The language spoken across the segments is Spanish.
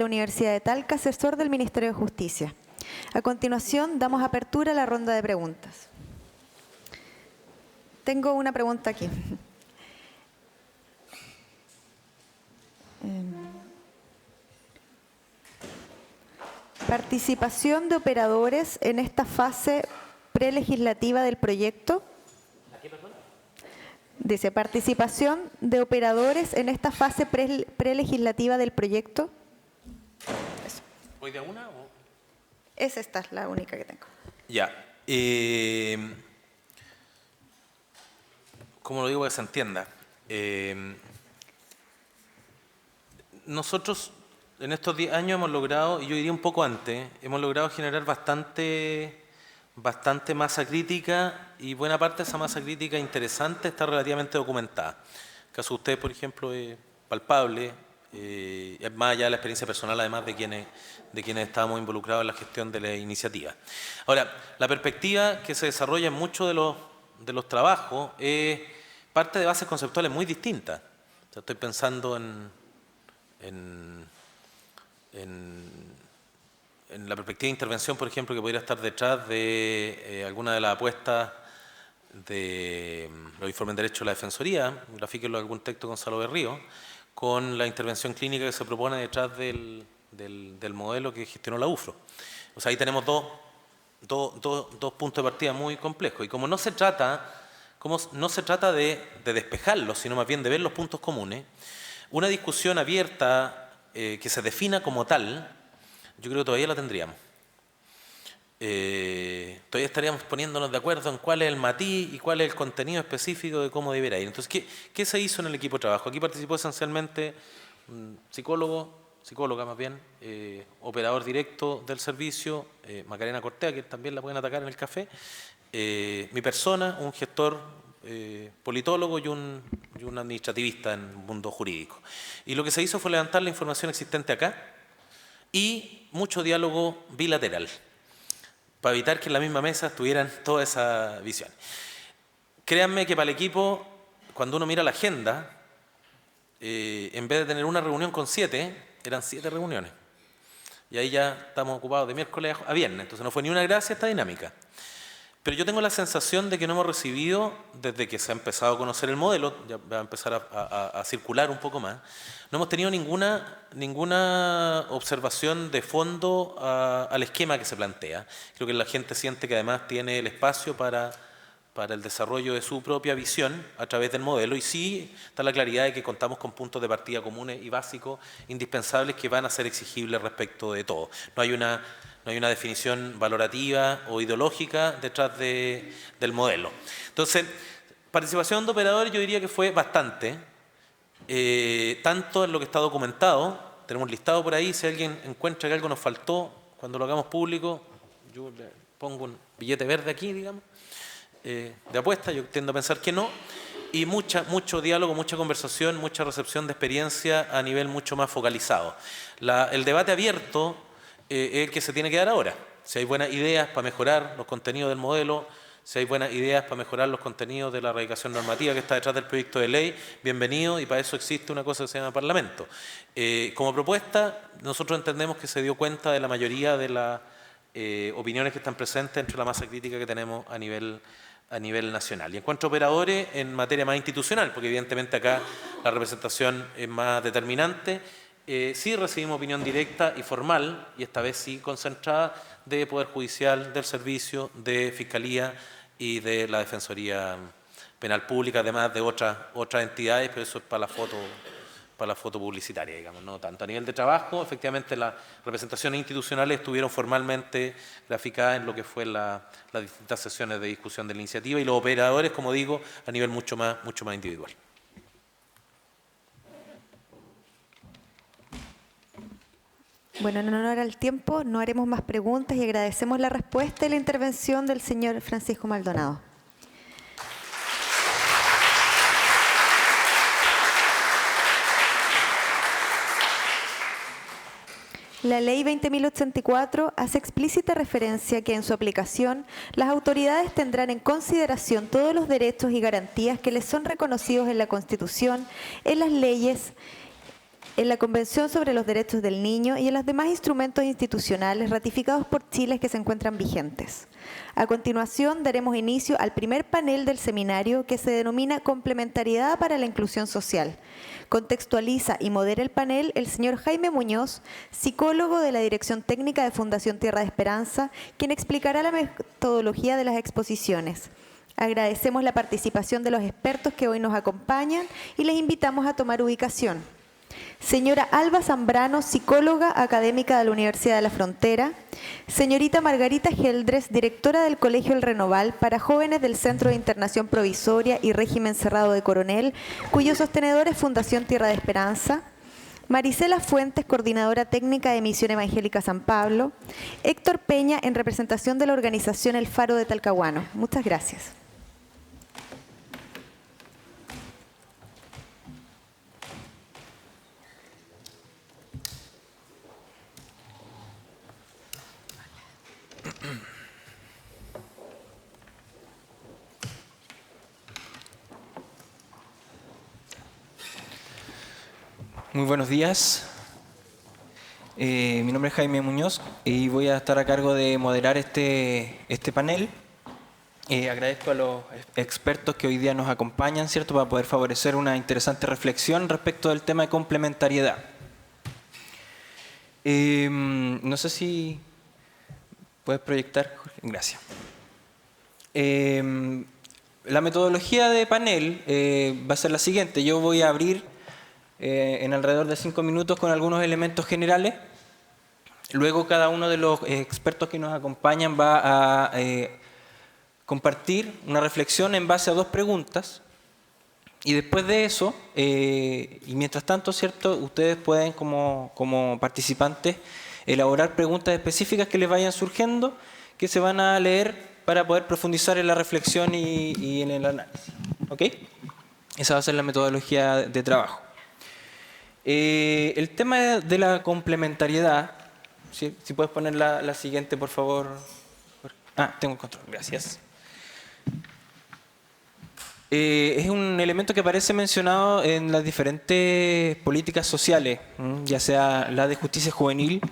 la Universidad de Talca, asesor del Ministerio de Justicia. A continuación, damos apertura a la ronda de preguntas. Tengo una pregunta aquí. Participación de operadores en esta fase prelegislativa del proyecto. Dice, participación de operadores en esta fase prelegislativa del proyecto. Eso. ¿Voy de una o...? Es esta la única que tengo. Ya. ¿Cómo lo digo para que se entienda? Nosotros en estos 10 años hemos logrado, y yo diría un poco antes, hemos logrado generar bastante masa crítica, y buena parte de esa masa crítica interesante está relativamente documentada. El caso de ustedes, por ejemplo, es palpable, es más allá de la experiencia personal, además de quienes estábamos involucrados en la gestión de la iniciativa. Ahora, la perspectiva que se desarrolla en muchos de los trabajos es parte de bases conceptuales muy distintas. O sea, estoy pensando en la perspectiva de intervención, por ejemplo, que podría estar detrás de alguna de las apuestas de los informes de derecho de la Defensoría, grafíquenlo en algún texto Gonzalo Berrío, con la intervención clínica que se propone detrás del modelo que gestionó la UFRO. O sea, ahí tenemos dos puntos de partida muy complejos. Y como no se trata de despejarlos, sino más bien de ver los puntos comunes, una discusión abierta que se defina como tal, yo creo que todavía la tendríamos. Todavía estaríamos poniéndonos de acuerdo en cuál es el matiz y cuál es el contenido específico de cómo debería ir. Entonces, ¿qué se hizo en el equipo de trabajo? Aquí participó esencialmente un psicóloga más bien, operador directo del servicio, Macarena Cortea, que también la pueden atacar en el café, mi persona, un gestor politólogo y un administrativista en el mundo jurídico. Y lo que se hizo fue levantar la información existente acá y mucho diálogo bilateral, para evitar que en la misma mesa tuvieran toda esa visión. Créanme que para el equipo, cuando uno mira la agenda, en vez de tener una reunión con 7, eran 7 reuniones. Y ahí ya estamos ocupados de miércoles a viernes, entonces no fue ni una gracia esta dinámica. Pero yo tengo la sensación de que no hemos recibido, desde que se ha empezado a conocer el modelo, ya va a empezar a circular un poco más, no hemos tenido ninguna observación de fondo al esquema que se plantea. Creo que la gente siente que además tiene el espacio para el desarrollo de su propia visión a través del modelo, y sí está la claridad de que contamos con puntos de partida comunes y básicos indispensables que van a ser exigibles respecto de todo. No hay una definición valorativa o ideológica detrás del modelo. Entonces, participación de operadores yo diría que fue bastante, tanto en lo que está documentado, tenemos listado por ahí, si alguien encuentra que algo nos faltó, cuando lo hagamos público, yo le pongo un billete verde aquí, digamos, de apuesta, yo tiendo a pensar que no, y mucho diálogo, mucha conversación, mucha recepción de experiencia a nivel mucho más focalizado. El debate abierto es el que se tiene que dar ahora. Si hay buenas ideas para mejorar los contenidos del modelo, si hay buenas ideas para mejorar los contenidos de la erradicación normativa que está detrás del proyecto de ley, bienvenido, y para eso existe una cosa que se llama Parlamento. Como propuesta, nosotros entendemos que se dio cuenta de la mayoría de las opiniones que están presentes entre la masa crítica que tenemos a nivel nacional. Y en cuanto a operadores, en materia más institucional, porque evidentemente acá la representación es más determinante, sí recibimos opinión directa y formal, y esta vez sí concentrada, de Poder Judicial, del Servicio, de Fiscalía y de la Defensoría Penal Pública, además de otras entidades, pero eso es para la foto publicitaria, digamos, no tanto. A nivel de trabajo, efectivamente, las representaciones institucionales estuvieron formalmente graficadas en lo que fue las distintas sesiones de discusión de la iniciativa, y los operadores, como digo, a nivel mucho más individual. Bueno, en honor al tiempo, no haremos más preguntas y agradecemos la respuesta y la intervención del señor Francisco Maldonado. La Ley 20.084 hace explícita referencia que en su aplicación las autoridades tendrán en consideración todos los derechos y garantías que les son reconocidos en la Constitución, en las leyes en la Convención sobre los Derechos del Niño y en los demás instrumentos institucionales ratificados por Chile que se encuentran vigentes. A continuación, daremos inicio al primer panel del seminario que se denomina Complementariedad para la Inclusión Social. Contextualiza y modera el panel el señor Jaime Muñoz, psicólogo de la Dirección Técnica de Fundación Tierra de Esperanza, quien explicará la metodología de las exposiciones. Agradecemos la participación de los expertos que hoy nos acompañan y les invitamos a tomar ubicación. Señora Alba Zambrano, psicóloga académica de la Universidad de la Frontera. Señorita Margarita Geldres, directora del Colegio El Renoval para jóvenes del Centro de Internación Provisoria y Régimen Cerrado de Coronel, cuyo sostenedor es Fundación Tierra de Esperanza. Marisela Fuentes, coordinadora técnica de Misión Evangélica San Pablo. Héctor Peña, en representación de la organización El Faro de Talcahuano. Muchas gracias. Muy buenos días. Mi nombre es Jaime Muñoz y voy a estar a cargo de moderar este panel. Agradezco a los expertos que hoy día nos acompañan, ¿cierto?, para poder favorecer una interesante reflexión respecto del tema de complementariedad. No sé si puedes proyectar, Jorge. Gracias. La metodología de panel va a ser la siguiente. Yo voy a abrir en alrededor de 5 minutos con algunos elementos generales. Luego cada uno de los expertos que nos acompañan va a compartir una reflexión en base a 2 preguntas. Y después de eso, y mientras tanto, ¿cierto?, ustedes pueden como participantes elaborar preguntas específicas que les vayan surgiendo, que se van a leer para poder profundizar en la reflexión y en el análisis. ¿Ok? Esa va a ser la metodología de trabajo. El tema de la complementariedad, si puedes poner la siguiente, por favor. Tengo el control, gracias. Es un elemento que aparece mencionado en las diferentes políticas sociales, ya sea la de justicia juvenil,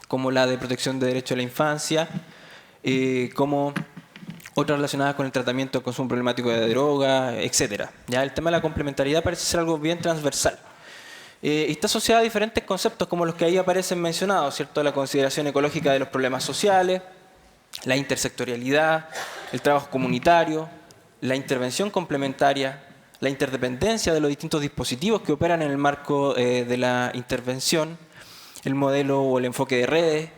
como la de protección de derechos de la infancia, como otras relacionadas con el tratamiento del consumo problemático de drogas, etc. Ya el tema de la complementariedad parece ser algo bien transversal. Está asociada a diferentes conceptos como los que ahí aparecen mencionados, ¿cierto? La consideración ecológica de los problemas sociales, la intersectorialidad, el trabajo comunitario, la intervención complementaria, la interdependencia de los distintos dispositivos que operan en el marco de la intervención, el modelo o el enfoque de redes,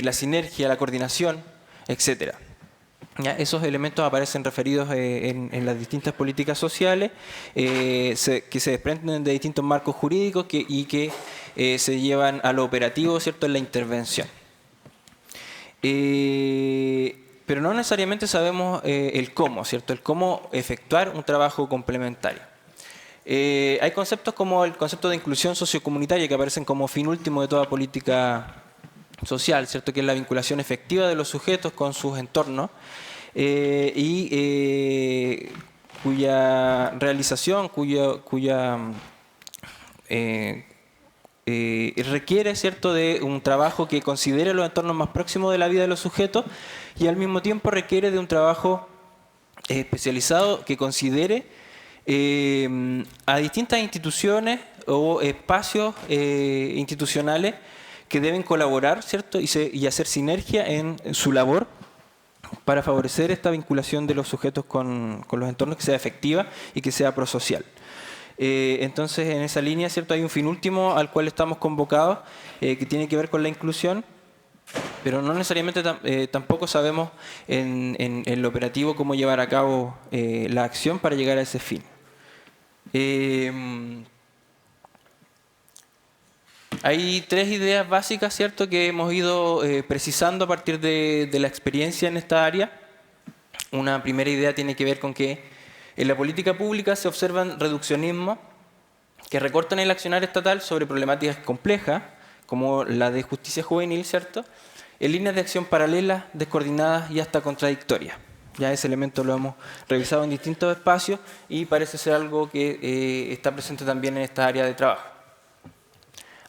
la sinergia, la coordinación, etc. ¿Ya? Esos elementos aparecen referidos en las distintas políticas sociales que se desprenden de distintos marcos jurídicos y que se llevan a lo operativo, ¿cierto?, en la intervención. Pero no necesariamente sabemos el cómo, ¿cierto?, el cómo efectuar un trabajo complementario. Hay conceptos como el concepto de inclusión sociocomunitaria que aparecen como fin último de toda política social, ¿cierto?, que es la vinculación efectiva de los sujetos con sus entornos cuya realización, requiere, ¿cierto?, de un trabajo que considere los entornos más próximos de la vida de los sujetos y al mismo tiempo requiere de un trabajo especializado que considere a distintas instituciones o espacios institucionales que deben colaborar, ¿cierto?, y hacer sinergia en su labor para favorecer esta vinculación de los sujetos con los entornos, que sea efectiva y que sea prosocial. Entonces, en esa línea, ¿cierto?, hay un fin último al cual estamos convocados, que tiene que ver con la inclusión, pero no necesariamente tampoco sabemos en lo operativo cómo llevar a cabo la acción para llegar a ese fin. Hay 3 ideas básicas, ¿cierto?, que hemos ido precisando a partir de la experiencia en esta área. Una primera idea tiene que ver con que en la política pública se observan reduccionismos que recortan el accionar estatal sobre problemáticas complejas, como la de justicia juvenil, ¿cierto?, en líneas de acción paralelas, descoordinadas y hasta contradictorias. Ya ese elemento lo hemos revisado en distintos espacios y parece ser algo que está presente también en esta área de trabajo.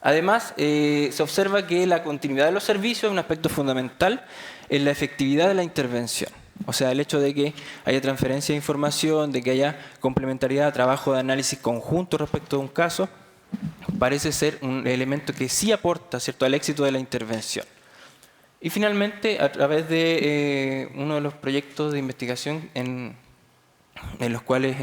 Además, se observa que la continuidad de los servicios es un aspecto fundamental en la efectividad de la intervención. O sea, el hecho de que haya transferencia de información, de que haya complementariedad, trabajo de análisis conjunto respecto de un caso, parece ser un elemento que sí aporta, ¿cierto?, al éxito de la intervención. Y finalmente, a través de uno de los proyectos de investigación en los cuales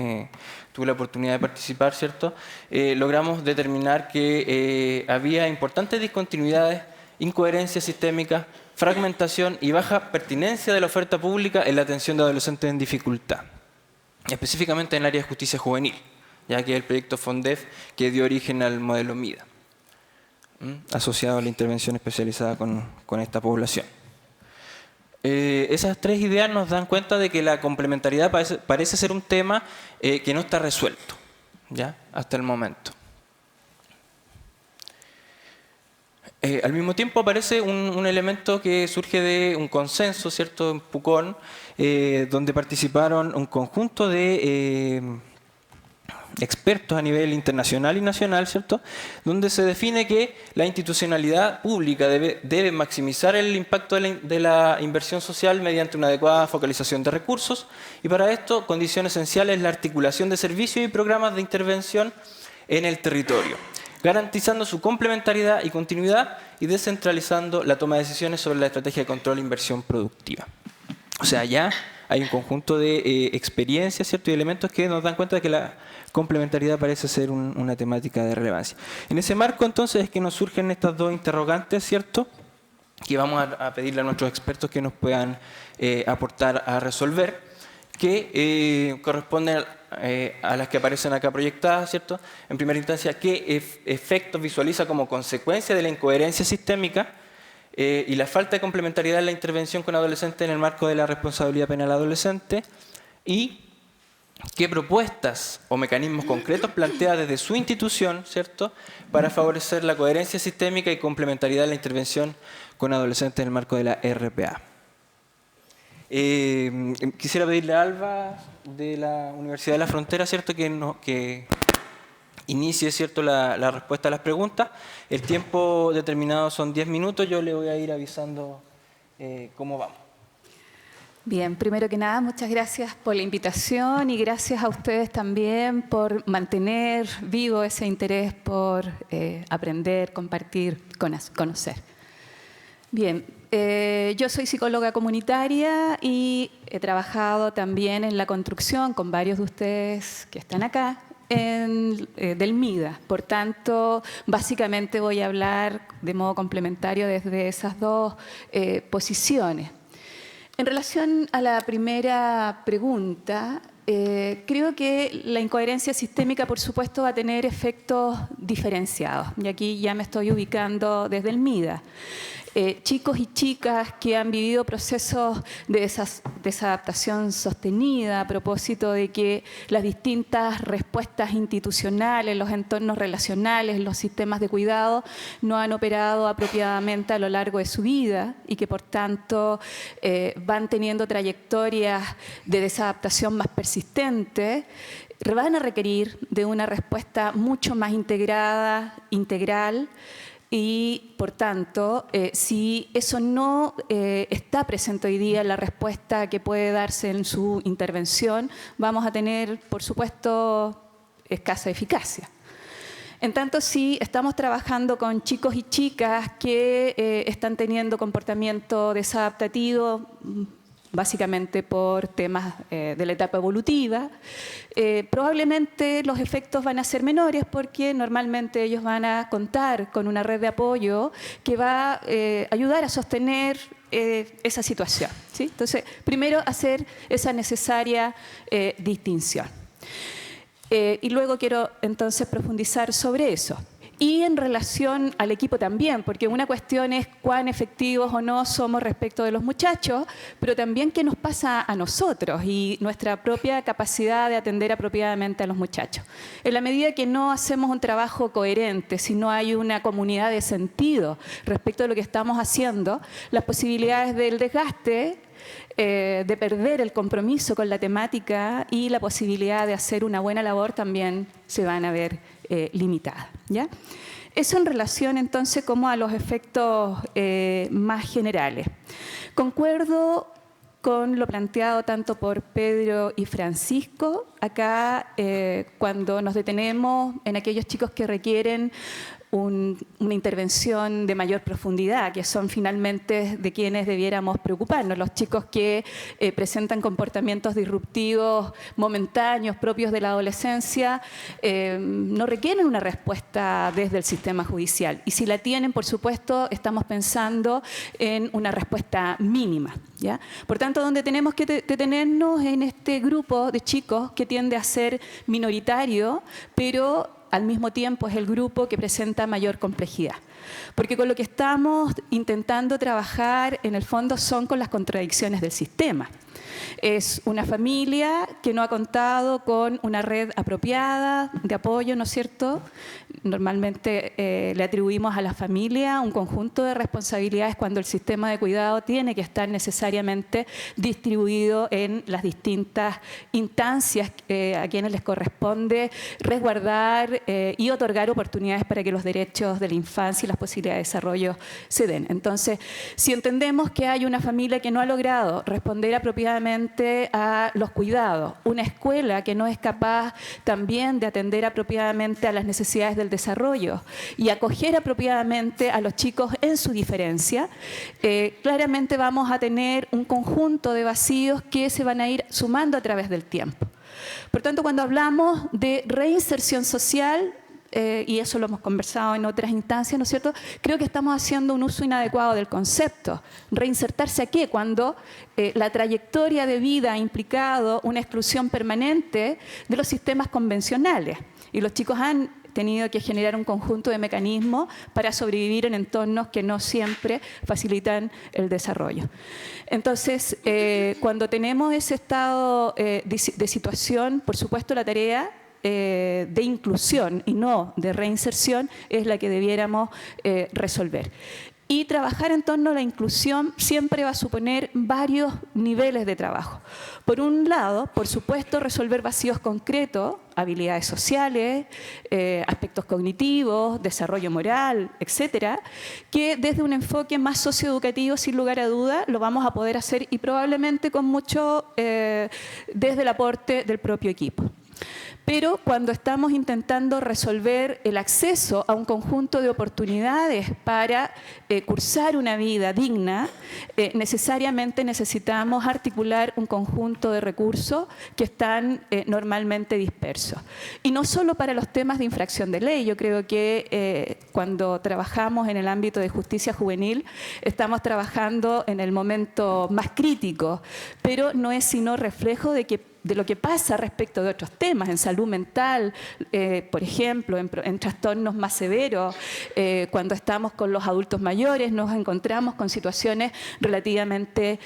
tuve la oportunidad de participar, ¿cierto?, logramos determinar que había importantes discontinuidades, incoherencias sistémicas, fragmentación y baja pertinencia de la oferta pública en la atención de adolescentes en dificultad, específicamente en el área de justicia juvenil, ya que es el proyecto FONDEF que dio origen al modelo MIDA, asociado a la intervención especializada con esta población. Esas tres ideas nos dan cuenta de que la complementariedad parece ser un tema que no está resuelto, ¿ya?, hasta el momento. Al mismo tiempo aparece un elemento que surge de un consenso, ¿cierto?, en Pucón, donde participaron un conjunto de expertos a nivel internacional y nacional, ¿cierto?, donde se define que la institucionalidad pública debe maximizar el impacto de la inversión social mediante una adecuada focalización de recursos, y para esto, condición esencial es la articulación de servicios y programas de intervención en el territorio, garantizando su complementariedad y continuidad y descentralizando la toma de decisiones sobre la estrategia de control e inversión productiva. O sea, ya hay un conjunto de experiencias, ¿cierto?, y elementos que nos dan cuenta de que la complementariedad parece ser una temática de relevancia. En ese marco, entonces, es que nos surgen estas dos interrogantes, ¿cierto?, que vamos a pedirle a nuestros expertos que nos puedan aportar a resolver, que corresponden a las que aparecen acá proyectadas, ¿cierto? En primera instancia, ¿qué efectos visualiza como consecuencia de la incoherencia sistémica y la falta de complementariedad en la intervención con adolescentes en el marco de la responsabilidad penal adolescente? Y ¿qué propuestas o mecanismos concretos plantea desde su institución, ¿cierto?, para favorecer la coherencia sistémica y complementariedad en la intervención con adolescentes en el marco de la RPA? Quisiera pedirle a Alba de la Universidad de la Frontera, ¿cierto?, que inicie, ¿cierto?, la respuesta a las preguntas. El tiempo determinado son 10 minutos, yo le voy a ir avisando cómo vamos. Bien, primero que nada, muchas gracias por la invitación y gracias a ustedes también por mantener vivo ese interés por aprender, compartir, conocer. Bien, yo soy psicóloga comunitaria y he trabajado también en la construcción con varios de ustedes que están acá del MIDA. Por tanto, básicamente voy a hablar de modo complementario desde esas dos posiciones. En relación a la primera pregunta, creo que la incoherencia sistémica, por supuesto, va a tener efectos diferenciados. Y aquí ya me estoy ubicando desde el MIDA. Chicos y chicas que han vivido procesos de desadaptación sostenida a propósito de que las distintas respuestas institucionales, los entornos relacionales, los sistemas de cuidado no han operado apropiadamente a lo largo de su vida y que por tanto van teniendo trayectorias de desadaptación más persistentes, van a requerir de una respuesta mucho más integrada, integral. Y, por tanto, si eso no está presente hoy día en la respuesta que puede darse en su intervención, vamos a tener, por supuesto, escasa eficacia. En tanto, si estamos trabajando con chicos y chicas que están teniendo comportamiento desadaptativo, básicamente por temas de la etapa evolutiva, probablemente los efectos van a ser menores porque normalmente ellos van a contar con una red de apoyo que va a ayudar a sostener esa situación, ¿sí? Entonces, primero hacer esa necesaria distinción. Y luego quiero entonces profundizar sobre eso. Y en relación al equipo también, porque una cuestión es cuán efectivos o no somos respecto de los muchachos, pero también qué nos pasa a nosotros y nuestra propia capacidad de atender apropiadamente a los muchachos. En la medida que no hacemos un trabajo coherente, si no hay una comunidad de sentido respecto de lo que estamos haciendo, las posibilidades del desgaste, de perder el compromiso con la temática y la posibilidad de hacer una buena labor también se van a ver limitadas, ¿ya? Eso en relación entonces como a los efectos más generales. Concuerdo con lo planteado tanto por Pedro y Francisco. Acá, cuando nos detenemos en aquellos chicos que requieren una intervención de mayor profundidad, que son finalmente de quienes debiéramos preocuparnos, los chicos que presentan comportamientos disruptivos momentáneos propios de la adolescencia, no requieren una respuesta desde el sistema judicial. Y si la tienen, por supuesto, estamos pensando en una respuesta mínima, ¿ya? Por tanto, donde tenemos que detenernos en este grupo de chicos que tiende a ser minoritario, pero al mismo tiempo es el grupo que presenta mayor complejidad. Porque con lo que estamos intentando trabajar, en el fondo, son con las contradicciones del sistema. Es una familia que no ha contado con una red apropiada de apoyo, ¿no es cierto? Normalmente le atribuimos a la familia un conjunto de responsabilidades cuando el sistema de cuidado tiene que estar necesariamente distribuido en las distintas instancias a quienes les corresponde resguardar y otorgar oportunidades para que los derechos de la infancia y las posibilidades de desarrollo se den. Entonces, si entendemos que hay una familia que no ha logrado responder apropiadamente a los cuidados, una escuela que no es capaz también de atender apropiadamente a las necesidades del desarrollo y acoger apropiadamente a los chicos en su diferencia, claramente vamos a tener un conjunto de vacíos que se van a ir sumando a través del tiempo. Por tanto, cuando hablamos de reinserción social, y eso lo hemos conversado en otras instancias, ¿no es cierto? Creo que estamos haciendo un uso inadecuado del concepto. ¿Reinsertarse a qué? Cuando la trayectoria de vida ha implicado una exclusión permanente de los sistemas convencionales. Y los chicos han tenido que generar un conjunto de mecanismos para sobrevivir en entornos que no siempre facilitan el desarrollo. Entonces, cuando tenemos ese estado de situación, por supuesto la tarea de inclusión y no de reinserción es la que debiéramos resolver. Y trabajar en torno a la inclusión siempre va a suponer varios niveles de trabajo. Por un lado, por supuesto, resolver vacíos concretos, habilidades sociales, aspectos cognitivos, desarrollo moral, etcétera, que desde un enfoque más socioeducativo, sin lugar a duda, lo vamos a poder hacer y probablemente con mucho desde el aporte del propio equipo. Pero cuando estamos intentando resolver el acceso a un conjunto de oportunidades para cursar una vida digna, necesariamente necesitamos articular un conjunto de recursos que están normalmente dispersos. Y no solo para los temas de infracción de ley. Yo creo que cuando trabajamos en el ámbito de justicia juvenil, estamos trabajando en el momento más crítico, pero no es sino reflejo de lo que pasa respecto de otros temas, en salud mental, por ejemplo, en trastornos más severos, cuando estamos con los adultos mayores, nos encontramos con situaciones relativamente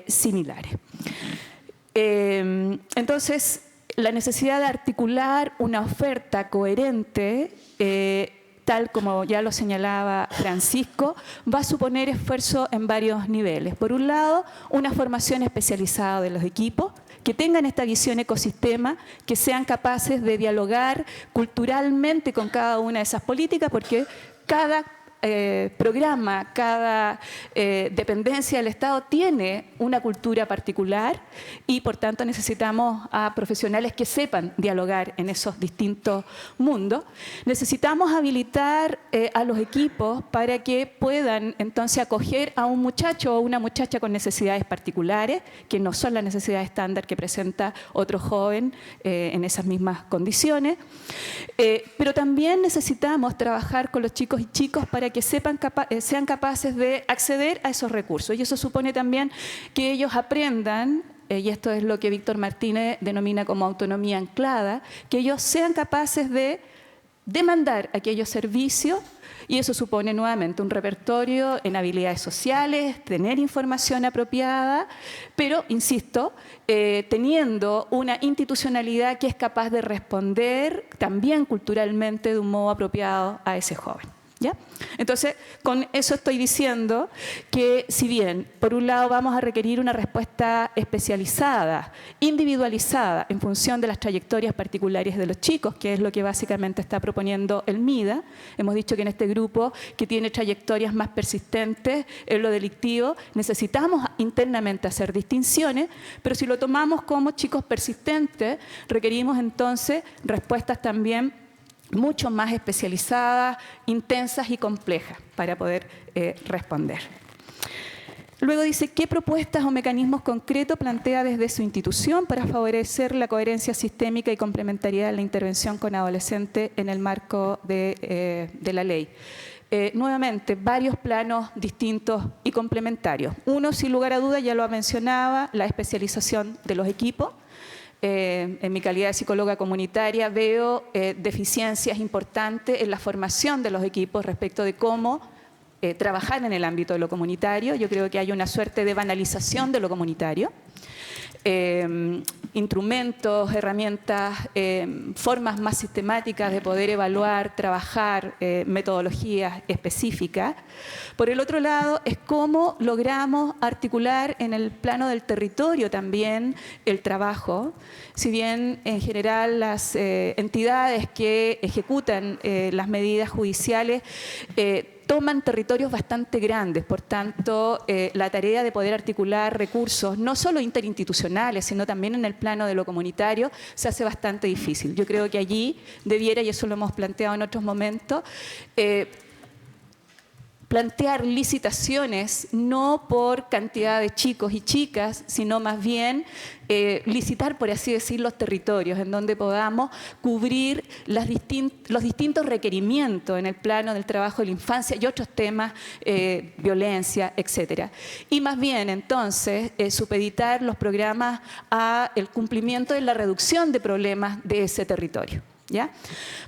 similares. Entonces, la necesidad de articular una oferta coherente, tal como ya lo señalaba Francisco, va a suponer esfuerzo en varios niveles. Por un lado, una formación especializada de los equipos, que tengan esta visión ecosistema, que sean capaces de dialogar culturalmente con cada una de esas políticas, porque cada programa, cada dependencia del Estado tiene una cultura particular y por tanto necesitamos a profesionales que sepan dialogar en esos distintos mundos. Necesitamos habilitar a los equipos para que puedan entonces acoger a un muchacho o una muchacha con necesidades particulares, que no son las necesidades estándar que presenta otro joven en esas mismas condiciones. Pero también necesitamos trabajar con los chicos y chicas para que sean capaces de acceder a esos recursos. Y eso supone también que ellos aprendan, y esto es lo que Víctor Martínez denomina como autonomía anclada, que ellos sean capaces de demandar aquellos servicios, y eso supone nuevamente un repertorio en habilidades sociales, tener información apropiada, pero, insisto, teniendo una institucionalidad que es capaz de responder también culturalmente de un modo apropiado a ese joven. ¿Ya? Entonces, con eso estoy diciendo que si bien, por un lado, vamos a requerir una respuesta especializada, individualizada, en función de las trayectorias particulares de los chicos, que es lo que básicamente está proponiendo el MIDA. Hemos dicho que en este grupo que tiene trayectorias más persistentes en lo delictivo, necesitamos internamente hacer distinciones, pero si lo tomamos como chicos persistentes, requerimos entonces respuestas también mucho más especializadas, intensas y complejas para poder responder. Luego dice, ¿qué propuestas o mecanismos concretos plantea desde su institución para favorecer la coherencia sistémica y complementariedad de la intervención con adolescentes en el marco de la ley? Nuevamente, varios planos distintos y complementarios. Uno, sin lugar a dudas, ya lo mencionaba, la especialización de los equipos. En mi calidad de psicóloga comunitaria veo deficiencias importantes en la formación de los equipos respecto de cómo trabajar en el ámbito de lo comunitario. Yo creo que hay una suerte de banalización de lo comunitario. Instrumentos, herramientas, formas más sistemáticas de poder evaluar, trabajar, metodologías específicas. Por el otro lado, es cómo logramos articular en el plano del territorio también el trabajo. Si bien en general las entidades que ejecutan las medidas judiciales toman territorios bastante grandes, por tanto, la tarea de poder articular recursos, no solo interinstitucionales, sino también en el plano de lo comunitario, se hace bastante difícil. Yo creo que allí debiera, y eso lo hemos planteado en otros momentos, plantear licitaciones no por cantidad de chicos y chicas, sino más bien licitar, por así decir, los territorios en donde podamos cubrir los distintos requerimientos en el plano del trabajo de la infancia y otros temas, violencia, etc. Y más bien, entonces, supeditar los programas al cumplimiento de la reducción de problemas de ese territorio. ¿Ya?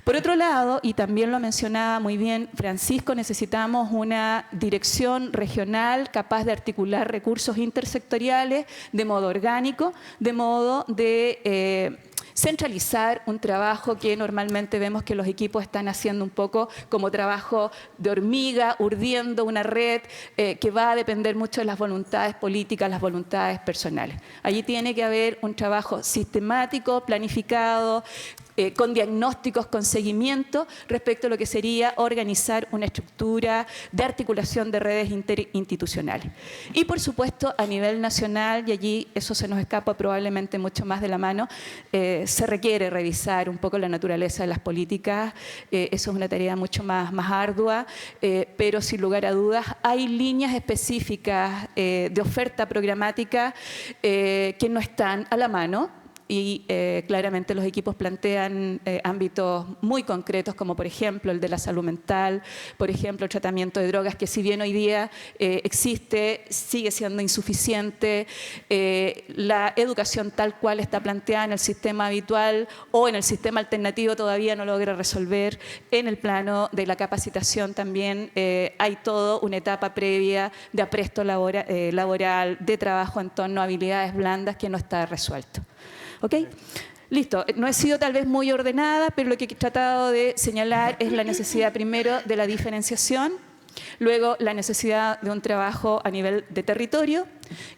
Por otro lado, y también lo mencionaba muy bien Francisco, necesitamos una dirección regional capaz de articular recursos intersectoriales de modo orgánico, de modo de centralizar un trabajo que normalmente vemos que los equipos están haciendo un poco como trabajo de hormiga, urdiendo una red que va a depender mucho de las voluntades políticas, las voluntades personales. Allí tiene que haber un trabajo sistemático, planificado, con diagnósticos, con seguimiento respecto a lo que sería organizar una estructura de articulación de redes interinstitucionales. Y por supuesto a nivel nacional, y allí eso se nos escapa probablemente mucho más de la mano, se requiere revisar un poco la naturaleza de las políticas, eso es una tarea mucho más ardua, pero sin lugar a dudas hay líneas específicas de oferta programática que no están a la mano. Y claramente los equipos plantean ámbitos muy concretos, como por ejemplo el de la salud mental, por ejemplo el tratamiento de drogas, que si bien hoy día existe, sigue siendo insuficiente. La educación tal cual está planteada en el sistema habitual o en el sistema alternativo todavía no logra resolver. En el plano de la capacitación también hay toda una etapa previa de apresto laboral, de trabajo en torno a habilidades blandas que no está resuelto. ¿Ok? Listo. No he sido tal vez muy ordenada, pero lo que he tratado de señalar es la necesidad primero de la diferenciación, luego la necesidad de un trabajo a nivel de territorio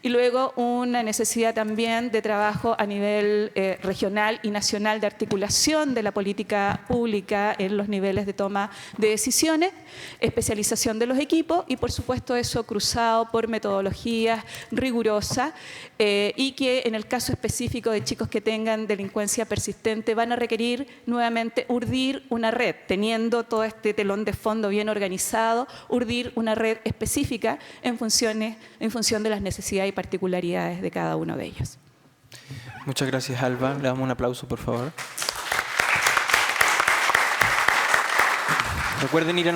y luego una necesidad también de trabajo a nivel regional y nacional de articulación de la política pública en los niveles de toma de decisiones, especialización de los equipos y por supuesto eso cruzado por metodologías rigurosas y que en el caso específico de chicos que tengan delincuencia persistente van a requerir nuevamente urdir una red, teniendo todo este telón de fondo bien organizado, urdir una red específica en función de las necesidades y particularidades de cada uno de ellos. Muchas gracias, Alba. Le damos un aplauso, por favor. Recuerden ir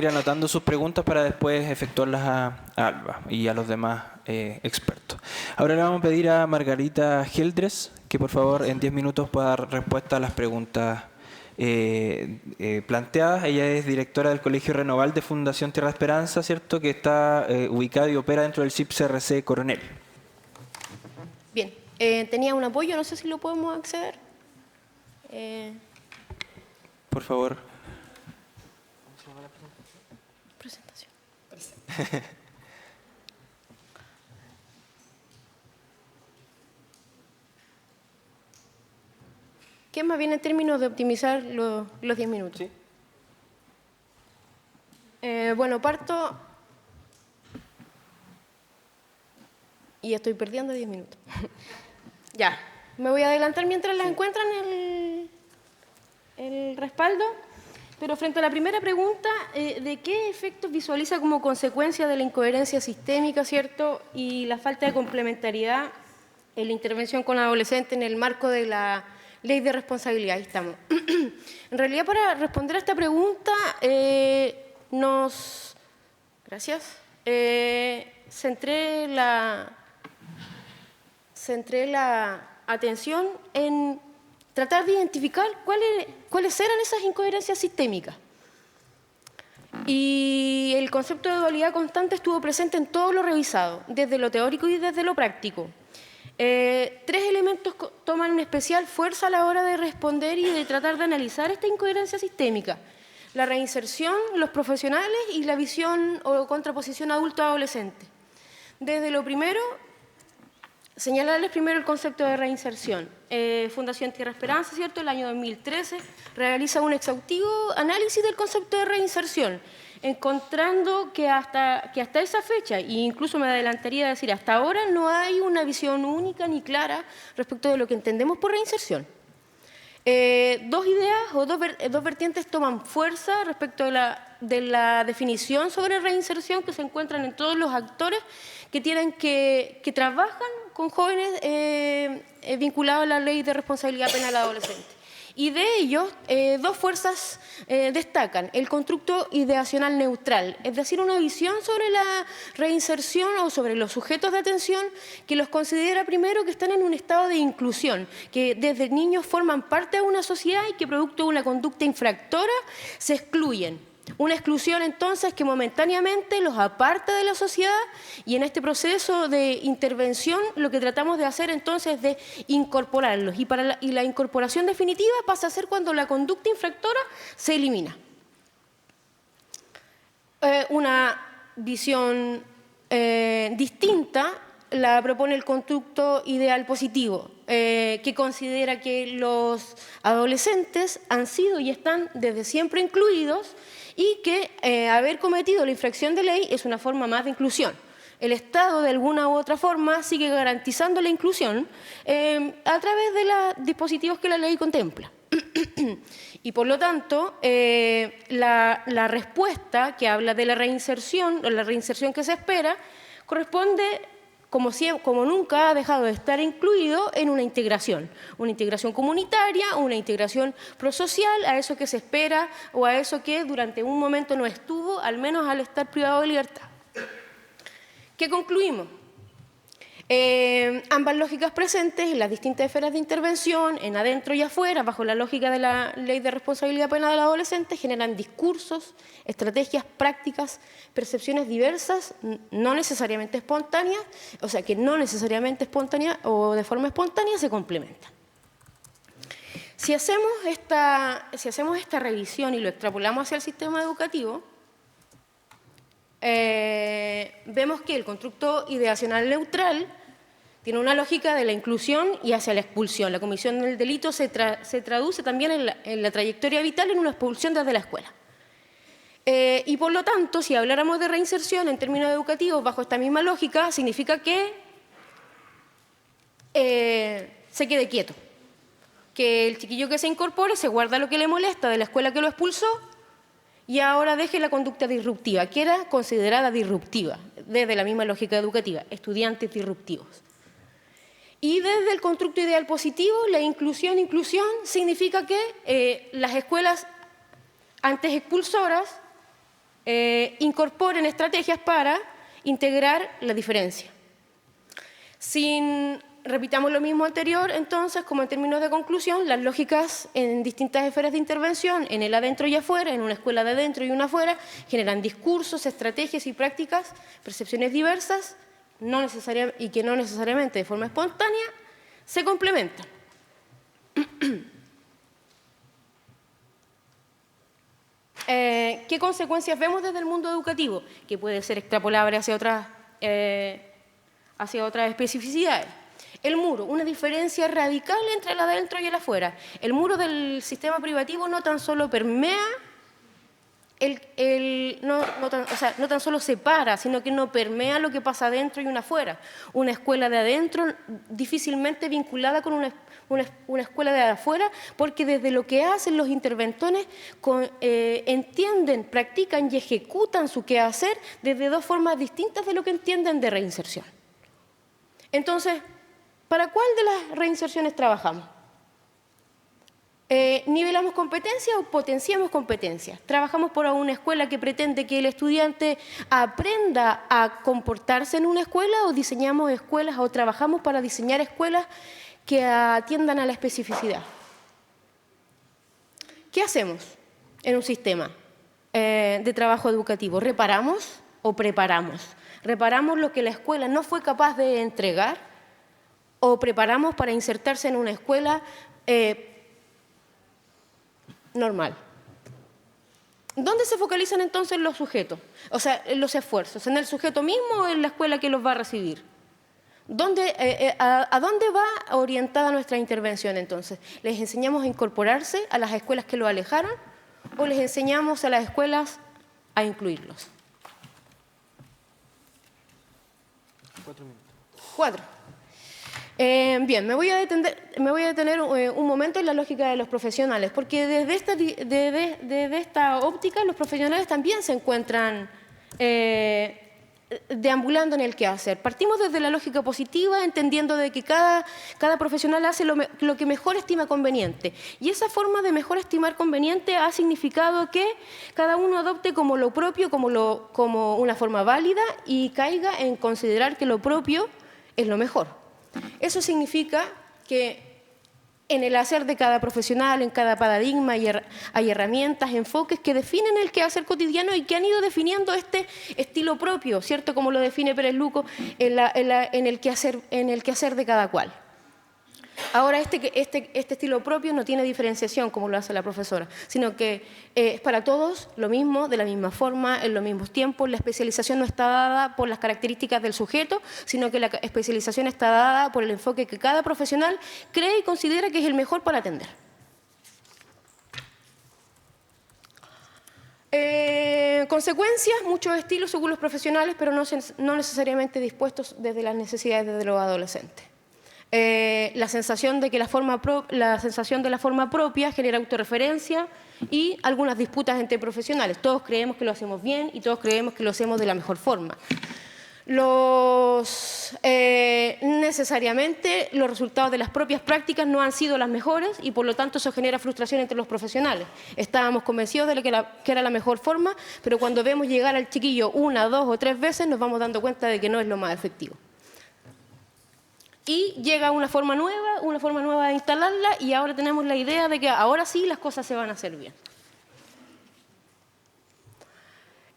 anotando sus preguntas para después efectuarlas a Alba y a los demás expertos. Ahora le vamos a pedir a Margarita Geldres que por favor en 10 minutos pueda dar respuesta a las preguntas planteadas. Ella es directora del Colegio Renoval de Fundación Tierra Esperanza, ¿cierto? Que está ubicado y opera dentro del CIP-CRC Coronel. Bien, tenía un apoyo, no sé si lo podemos acceder. Por favor. presentación. ¿Qué más bien en términos de optimizar los 10 minutos? Sí. Bueno, parto y estoy perdiendo 10 minutos. Ya, me voy a adelantar mientras la encuentran el respaldo. Pero frente a la primera pregunta, ¿de qué efectos visualiza como consecuencia de la incoherencia sistémica, cierto, y la falta de complementariedad en la intervención con adolescentes en el marco de la ley de responsabilidad? Ahí estamos. En realidad, para responder a esta pregunta, centré la atención en tratar de identificar cuáles eran esas incoherencias sistémicas. Y el concepto de dualidad constante estuvo presente en todo lo revisado, desde lo teórico y desde lo práctico. 3 elementos toman una especial fuerza a la hora de responder y de tratar de analizar esta incoherencia sistémica: la reinserción, los profesionales y la visión o contraposición adulto-adolescente. Desde lo primero, señalarles primero el concepto de reinserción. Fundación Tierra Esperanza, ¿cierto?, el año 2013, realiza un exhaustivo análisis del concepto de reinserción, encontrando que hasta esa fecha, e incluso me adelantaría a decir hasta ahora, no hay una visión única ni clara respecto de lo que entendemos por reinserción. 2 ideas o dos vertientes toman fuerza respecto de la definición sobre reinserción que se encuentran en todos los actores que trabajan con jóvenes vinculados a la ley de responsabilidad penal adolescente. Y de ellos, 2 fuerzas destacan: el constructo ideacional neutral, es decir, una visión sobre la reinserción o sobre los sujetos de atención que los considera primero que están en un estado de inclusión, que desde niños forman parte de una sociedad y que producto de una conducta infractora se excluyen. Una exclusión entonces que momentáneamente los aparta de la sociedad, y en este proceso de intervención lo que tratamos de hacer entonces es de incorporarlos, y la incorporación definitiva pasa a ser cuando la conducta infractora se elimina. Una visión distinta la propone el constructo ideal positivo, que considera que los adolescentes han sido y están desde siempre incluidos, y que haber cometido la infracción de ley es una forma más de inclusión. El Estado, de alguna u otra forma, sigue garantizando la inclusión a través de los dispositivos que la ley contempla. Y por lo tanto, la respuesta que habla de la reinserción, o la reinserción que se espera, corresponde, como nunca ha dejado de estar incluido, en una integración comunitaria, una integración prosocial, a eso que se espera o a eso que durante un momento no estuvo, al menos al estar privado de libertad. ¿Qué concluimos? Ambas lógicas presentes en las distintas esferas de intervención, en adentro y afuera, bajo la lógica de la ley de responsabilidad penal del adolescente, generan discursos, estrategias, prácticas, percepciones diversas, no necesariamente espontáneas, o sea que no necesariamente espontáneas o de forma espontánea se complementan. Si hacemos esta revisión y lo extrapolamos hacia el sistema educativo, vemos que el constructo ideacional neutral tiene una lógica de la inclusión y hacia la expulsión. La comisión del delito se traduce también en la trayectoria vital en una expulsión desde la escuela. Y por lo tanto, si habláramos de reinserción en términos educativos bajo esta misma lógica, significa que se quede quieto, que el chiquillo que se incorpore se guarda lo que le molesta de la escuela que lo expulsó y ahora deje la conducta disruptiva, que era considerada disruptiva desde la misma lógica educativa, estudiantes disruptivos. Y desde el constructo ideal positivo, la inclusión significa que las escuelas antes expulsoras incorporen estrategias para integrar la diferencia. Repitamos lo mismo anterior, entonces, como en términos de conclusión, las lógicas en distintas esferas de intervención, en el adentro y afuera, en una escuela de adentro y una afuera, generan discursos, estrategias y prácticas, percepciones diversas, y que no necesariamente de forma espontánea, se complementan. ¿qué consecuencias vemos desde el mundo educativo? Que puede ser extrapolable hacia otras especificidades. El muro, una diferencia radical entre el adentro y el afuera. El muro del sistema privativo no tan solo permea, no tan solo separa, sino que no permea lo que pasa adentro y una afuera. Una escuela de adentro difícilmente vinculada con una escuela de afuera, porque desde lo que hacen los interventores entienden, practican y ejecutan su quehacer desde dos formas distintas de lo que entienden de reinserción. Entonces, ¿para cuál de las reinserciones trabajamos? ¿Nivelamos competencias o potenciamos competencias? ¿Trabajamos por una escuela que pretende que el estudiante aprenda a comportarse en una escuela, o diseñamos escuelas o trabajamos para diseñar escuelas que atiendan a la especificidad? ¿Qué hacemos en un sistema de trabajo educativo? ¿Reparamos o preparamos? ¿Reparamos lo que la escuela no fue capaz de entregar o preparamos para insertarse en una escuela normal? ¿Dónde se focalizan entonces los sujetos? O sea, los esfuerzos, ¿en el sujeto mismo o en la escuela que los va a recibir? ¿A dónde va orientada nuestra intervención entonces? ¿Les enseñamos a incorporarse a las escuelas que lo alejaron o les enseñamos a las escuelas a incluirlos? 4 minutos. 4. Bien, me voy a detener un momento en la lógica de los profesionales, porque desde esta óptica los profesionales también se encuentran deambulando en el quehacer. Partimos desde la lógica positiva, entendiendo de que cada profesional hace lo que mejor estima conveniente. Y esa forma de mejor estimar conveniente ha significado que cada uno adopte como lo propio, como una forma válida, y caiga en considerar que lo propio es lo mejor. Eso significa que en el hacer de cada profesional, en cada paradigma, hay herramientas, enfoques que definen el quehacer cotidiano y que han ido definiendo este estilo propio, ¿cierto? Como lo define Pérez en el quehacer de cada cual. Ahora, este estilo propio no tiene diferenciación, como lo hace la profesora, sino que es para todos lo mismo, de la misma forma, en los mismos tiempos. La especialización no está dada por las características del sujeto, sino que la especialización está dada por el enfoque que cada profesional cree y considera que es el mejor para atender. Consecuencias, muchos estilos según los profesionales, pero no necesariamente dispuestos desde las necesidades de los adolescentes. La sensación de la forma propia genera autorreferencia y algunas disputas entre profesionales. Todos creemos que lo hacemos bien y todos creemos que lo hacemos de la mejor forma. Necesariamente los resultados de las propias prácticas no han sido las mejores y por lo tanto eso genera frustración entre los profesionales. Estábamos convencidos de que era la mejor forma, pero cuando vemos llegar al chiquillo 1, 2 o 3 veces nos vamos dando cuenta de que no es lo más efectivo. Y llega una forma nueva de instalarla, y ahora tenemos la idea de que ahora sí las cosas se van a hacer bien.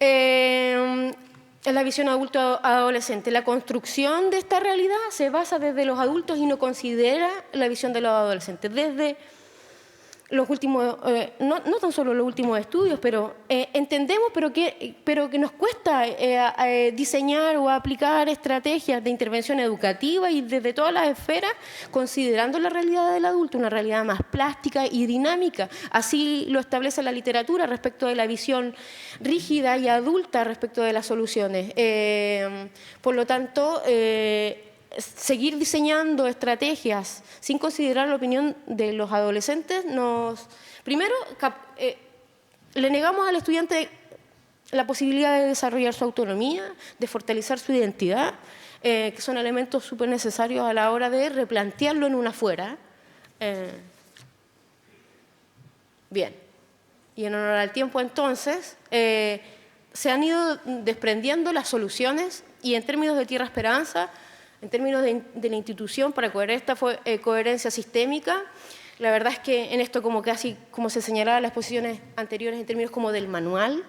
En la visión adulto-adolescente, la construcción de esta realidad se basa desde los adultos y no considera la visión de los adolescentes. Desde los últimos, no tan solo los últimos estudios, pero entendemos, pero que nos cuesta diseñar o aplicar estrategias de intervención educativa y desde todas las esferas, considerando la realidad del adulto, una realidad más plástica y dinámica. Así lo establece la literatura respecto de la visión rígida y adulta respecto de las soluciones. Por lo tanto, seguir diseñando estrategias sin considerar la opinión de los adolescentes primero, le negamos al estudiante la posibilidad de desarrollar su autonomía, de fortalecer su identidad, que son elementos súper necesarios a la hora de replantearlo en una afuera. Bien, y en honor al tiempo entonces, se han ido desprendiendo las soluciones y en términos de Tierra Esperanza, en términos de la institución, para esta coherencia sistémica, la verdad es que en esto como se señalaba en las exposiciones anteriores, en términos como del manual,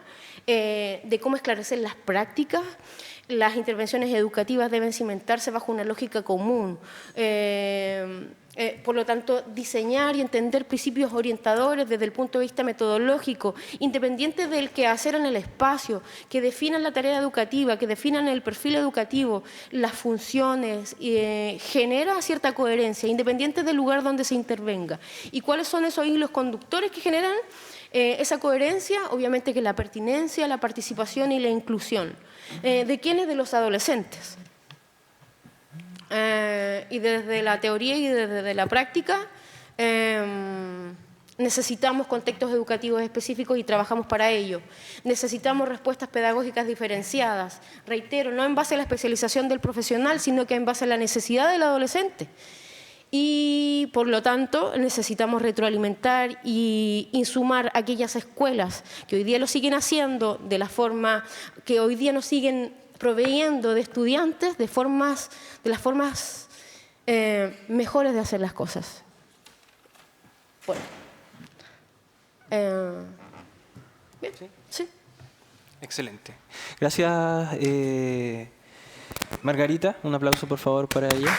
de cómo esclarecer las prácticas. Las intervenciones educativas deben cimentarse bajo una lógica común. Por lo tanto, diseñar y entender principios orientadores desde el punto de vista metodológico, independientes del quehacer en el espacio, que definan la tarea educativa, que definan el perfil educativo, las funciones, genera cierta coherencia, independiente del lugar donde se intervenga. ¿Y cuáles son esos hilos conductores que generan esa coherencia? Obviamente que la pertinencia, la participación y la inclusión. ¿De quiénes? De los adolescentes. Y desde la teoría y desde la práctica necesitamos contextos educativos específicos y trabajamos para ello. Necesitamos respuestas pedagógicas diferenciadas, reitero, no en base a la especialización del profesional, sino que en base a la necesidad del adolescente. Y por lo tanto necesitamos retroalimentar y insumar aquellas escuelas que hoy día lo siguen haciendo de la forma que hoy día nos siguen proveyendo de estudiantes de las formas mejores de hacer las cosas. Bueno. Bien, sí. Excelente. Gracias, Margarita. Un aplauso, por favor, para ella.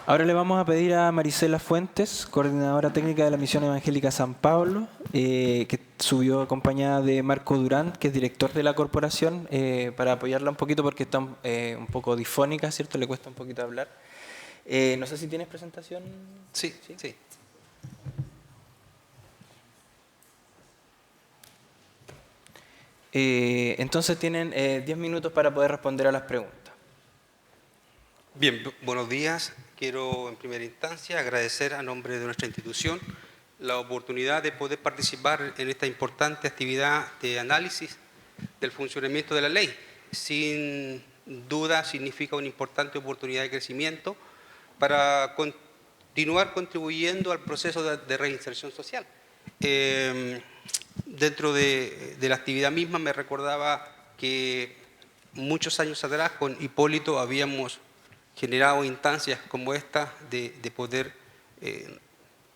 Ahora le vamos a pedir a Marisela Fuentes, coordinadora técnica de la Misión Evangélica San Pablo, que subió acompañada de Marco Durán, que es director de la corporación, para apoyarla un poquito porque está un poco difónica, ¿cierto? Le cuesta un poquito hablar. No sé si tienes presentación. Sí. Entonces tienen 10 minutos para poder responder a las preguntas. Bien, buenos días. Quiero en primera instancia agradecer a nombre de nuestra institución la oportunidad de poder participar en esta importante actividad de análisis del funcionamiento de la ley. Sin duda significa una importante oportunidad de crecimiento para continuar contribuyendo al proceso de reinserción social. Dentro de la actividad misma me recordaba que muchos años atrás con Hipólito habíamos generado instancias como esta de poder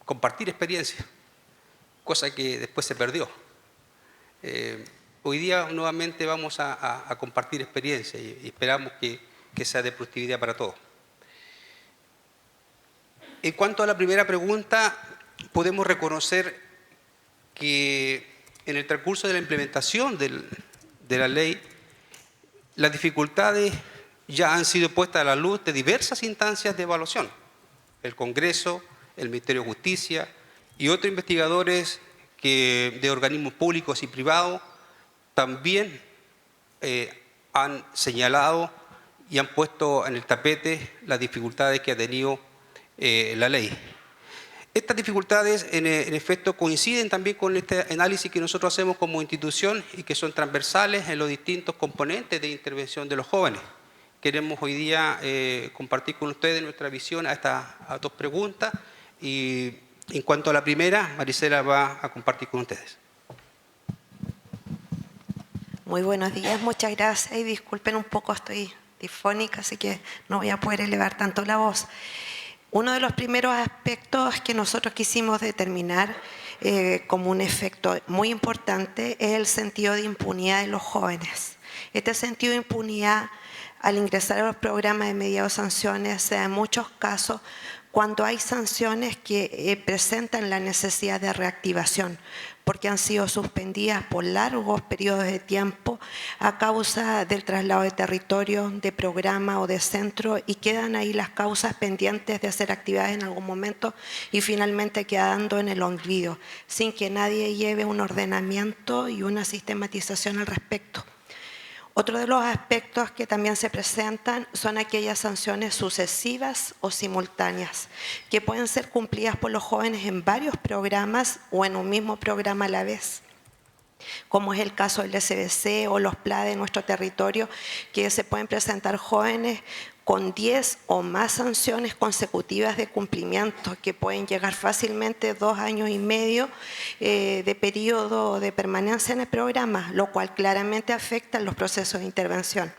compartir experiencias, cosa que después se perdió. Hoy día nuevamente vamos a compartir experiencias y esperamos que sea de productividad para todos. En cuanto a la primera pregunta, podemos reconocer que en el transcurso de la implementación de la ley, las dificultades ya han sido puestas a la luz de diversas instancias de evaluación. El Congreso, el Ministerio de Justicia y otros investigadores de organismos públicos y privados también han señalado y han puesto en el tapete las dificultades que ha tenido la ley. Estas dificultades, en efecto, coinciden también con este análisis que nosotros hacemos como institución y que son transversales en los distintos componentes de intervención de los jóvenes. Queremos hoy día compartir con ustedes nuestra visión a estas dos preguntas y en cuanto a la primera, Marisela va a compartir con ustedes. Muy buenos días, muchas gracias y disculpen un poco, estoy difónica, así que no voy a poder elevar tanto la voz. Uno de los primeros aspectos que nosotros quisimos determinar como un efecto muy importante es el sentido de impunidad de los jóvenes. Este sentido de impunidad al ingresar a los programas de medidas o sanciones se da en muchos casos cuando hay sanciones que presentan la necesidad de reactivación, porque han sido suspendidas por largos periodos de tiempo a causa del traslado de territorio, de programa o de centro, y quedan ahí las causas pendientes de hacer actividades en algún momento y finalmente quedando en el olvido, sin que nadie lleve un ordenamiento y una sistematización al respecto. Otro de los aspectos que también se presentan son aquellas sanciones sucesivas o simultáneas, que pueden ser cumplidas por los jóvenes en varios programas o en un mismo programa a la vez, como es el caso del SBC o los PLA de nuestro territorio, que se pueden presentar jóvenes con 10 o más sanciones consecutivas de cumplimiento, que pueden llegar fácilmente 2 años y medio de periodo de permanencia en el programa, lo cual claramente afecta los procesos de intervención.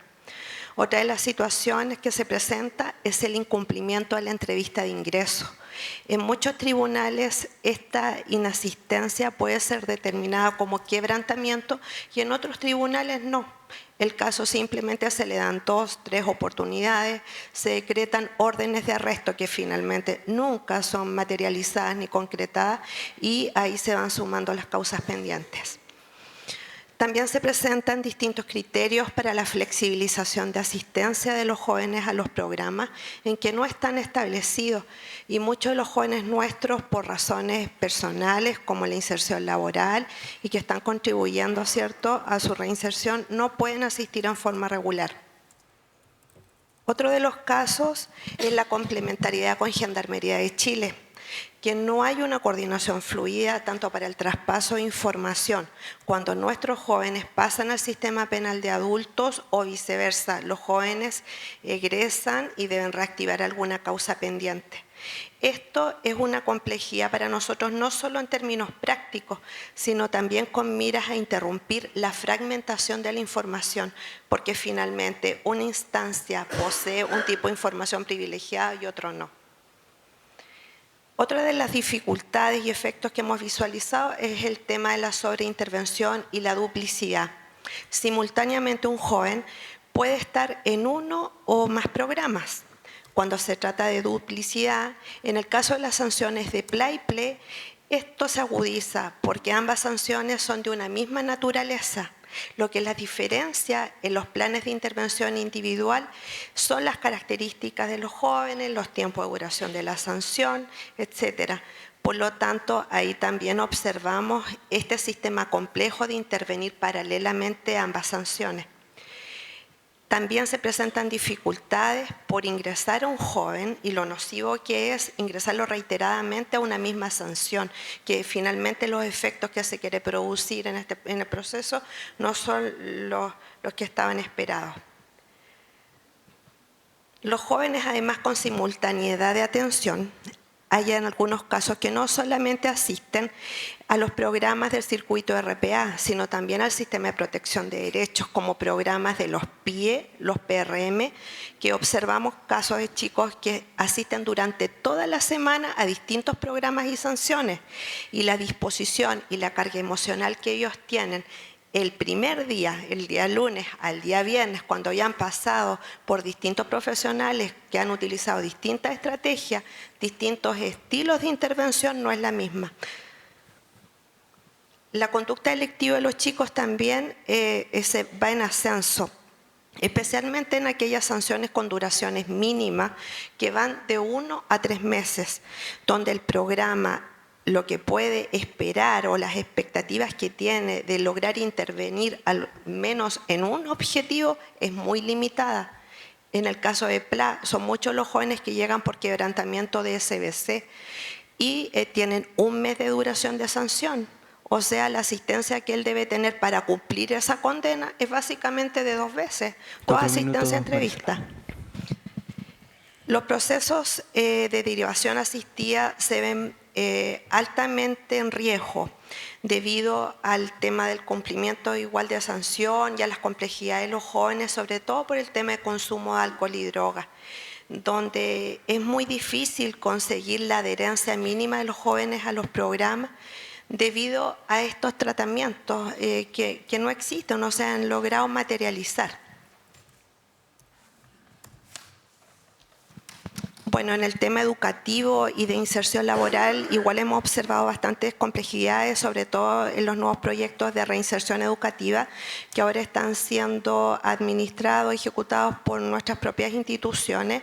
Otra de las situaciones que se presenta es el incumplimiento de la entrevista de ingreso. En muchos tribunales esta inasistencia puede ser determinada como quebrantamiento y en otros tribunales no. El caso simplemente se le dan 2, 3 oportunidades, se decretan órdenes de arresto que finalmente nunca son materializadas ni concretadas y ahí se van sumando las causas pendientes. También se presentan distintos criterios para la flexibilización de asistencia de los jóvenes a los programas en que no están establecidos y muchos de los jóvenes nuestros por razones personales como la inserción laboral y que están contribuyendo, ¿cierto?, a su reinserción no pueden asistir en forma regular. Otro de los casos es la complementariedad con Gendarmería de Chile, que no hay una coordinación fluida tanto para el traspaso de información cuando nuestros jóvenes pasan al sistema penal de adultos o viceversa, los jóvenes egresan y deben reactivar alguna causa pendiente. Esto es una complejidad para nosotros no solo en términos prácticos, sino también con miras a interrumpir la fragmentación de la información, porque finalmente una instancia posee un tipo de información privilegiada y otro no. Otra de las dificultades y efectos que hemos visualizado es el tema de la sobreintervención y la duplicidad. Simultáneamente un joven puede estar en uno o más programas. Cuando se trata de duplicidad, en el caso de las sanciones de PLA-IPLE, esto se agudiza porque ambas sanciones son de una misma naturaleza. Lo que las diferencia en los planes de intervención individual son las características de los jóvenes, los tiempos de duración de la sanción, etc. Por lo tanto, ahí también observamos este sistema complejo de intervenir paralelamente ambas sanciones. También se presentan dificultades por ingresar a un joven y lo nocivo que es ingresarlo reiteradamente a una misma sanción, que finalmente los efectos que se quiere producir en el proceso no son los que estaban esperados. Los jóvenes, además, con simultaneidad de atención, hay en algunos casos que no solamente asisten a los programas del circuito RPA, sino también al sistema de protección de derechos, como programas de los PIE, los PRM, que observamos casos de chicos que asisten durante toda la semana a distintos programas y sanciones, y la disposición y la carga emocional que ellos tienen el primer día, el día lunes al día viernes, cuando ya han pasado por distintos profesionales que han utilizado distintas estrategias, distintos estilos de intervención, no es la misma. La conducta delictiva de los chicos también va en ascenso, especialmente en aquellas sanciones con duraciones mínimas que van de 1 a 3 meses, donde el programa lo que puede esperar o las expectativas que tiene de lograr intervenir al menos en un objetivo es muy limitada. En el caso de PLA, son muchos los jóvenes que llegan por quebrantamiento de SBC y tienen 1 mes de duración de sanción. O sea, la asistencia que él debe tener para cumplir esa condena es básicamente de 2 veces, toda asistencia entrevista. Los procesos de derivación asistida se ven altamente en riesgo debido al tema del cumplimiento igual de sanción y a las complejidades de los jóvenes, sobre todo por el tema de consumo de alcohol y drogas, donde es muy difícil conseguir la adherencia mínima de los jóvenes a los programas debido a estos tratamientos que no existen, no se han logrado materializar. Bueno, en el tema educativo y de inserción laboral igual hemos observado bastantes complejidades, sobre todo en los nuevos proyectos de reinserción educativa que ahora están siendo administrados, ejecutados por nuestras propias instituciones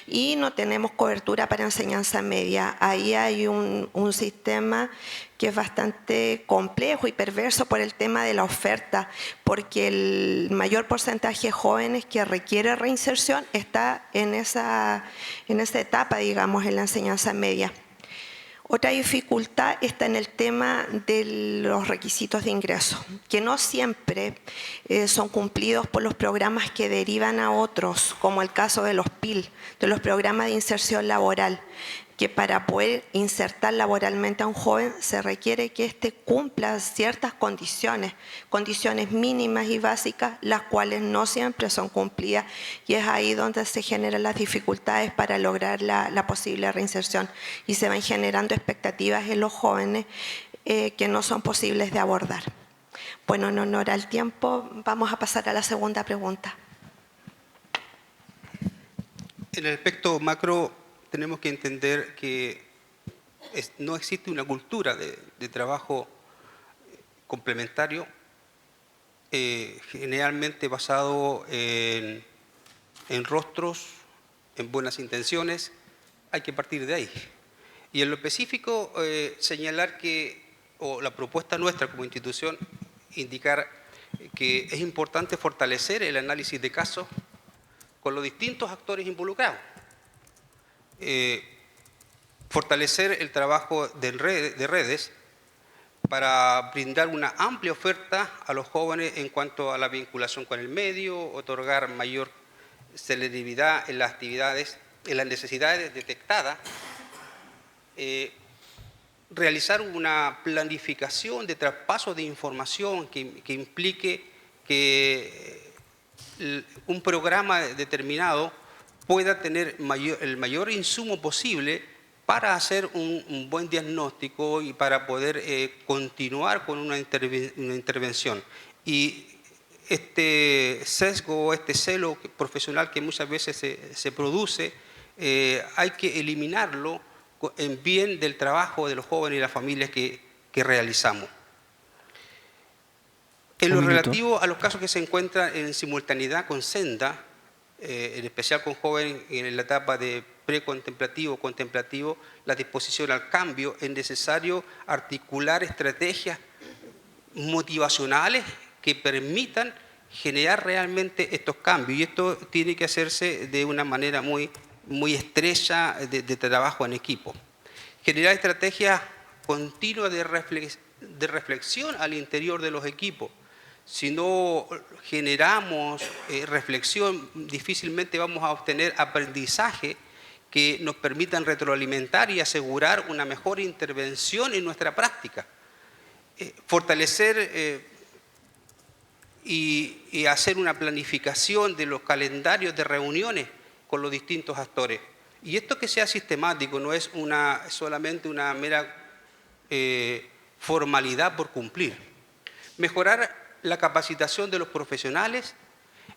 y no tenemos cobertura para enseñanza media. Ahí hay un sistema que es bastante complejo y perverso por el tema de la oferta, porque el mayor porcentaje de jóvenes que requiere reinserción está en esa etapa, digamos, en la enseñanza media. Otra dificultad está en el tema de los requisitos de ingreso, que no siempre son cumplidos por los programas que derivan a otros, como el caso de los PIL, de los programas de inserción laboral. que para poder insertar laboralmente a un joven se requiere que éste cumpla ciertas condiciones mínimas y básicas, las cuales no siempre son cumplidas, y es ahí donde se generan las dificultades para lograr la posible reinserción, y se van generando expectativas en los jóvenes que no son posibles de abordar. Bueno, en honor al tiempo, vamos a pasar a la segunda pregunta. En el aspecto macro, tenemos que entender que no existe una cultura de trabajo complementario, generalmente basado en rostros, en buenas intenciones. Hay que partir de ahí. Y en lo específico, señalar que, o la propuesta nuestra como institución, indicar que es importante fortalecer el análisis de casos con los distintos actores involucrados. Fortalecer el trabajo de redes para brindar una amplia oferta a los jóvenes en cuanto a la vinculación con el medio, otorgar mayor celeridad en las actividades, en las necesidades detectadas, realizar una planificación de traspaso de información que implique que un programa determinado pueda tener el mayor insumo posible para hacer un buen diagnóstico y para poder continuar con una intervención. Y este sesgo, este celo profesional que muchas veces se produce, hay que eliminarlo en bien del trabajo de los jóvenes y las familias que realizamos. En lo relativo a los casos que se encuentran en simultaneidad con Senda, en especial con jóvenes en la etapa de precontemplativo o contemplativo, la disposición al cambio, es necesario articular estrategias motivacionales que permitan generar realmente estos cambios. Y esto tiene que hacerse de una manera muy estrecha de trabajo en equipo. Generar estrategias continuas de reflexión al interior de los equipos. Si no generamos reflexión, difícilmente vamos a obtener aprendizaje que nos permitan retroalimentar y asegurar una mejor intervención en nuestra práctica. Fortalecer y hacer una planificación de los calendarios de reuniones con los distintos actores. Y esto que sea sistemático, no es solamente una mera formalidad por cumplir. Mejorar la capacitación de los profesionales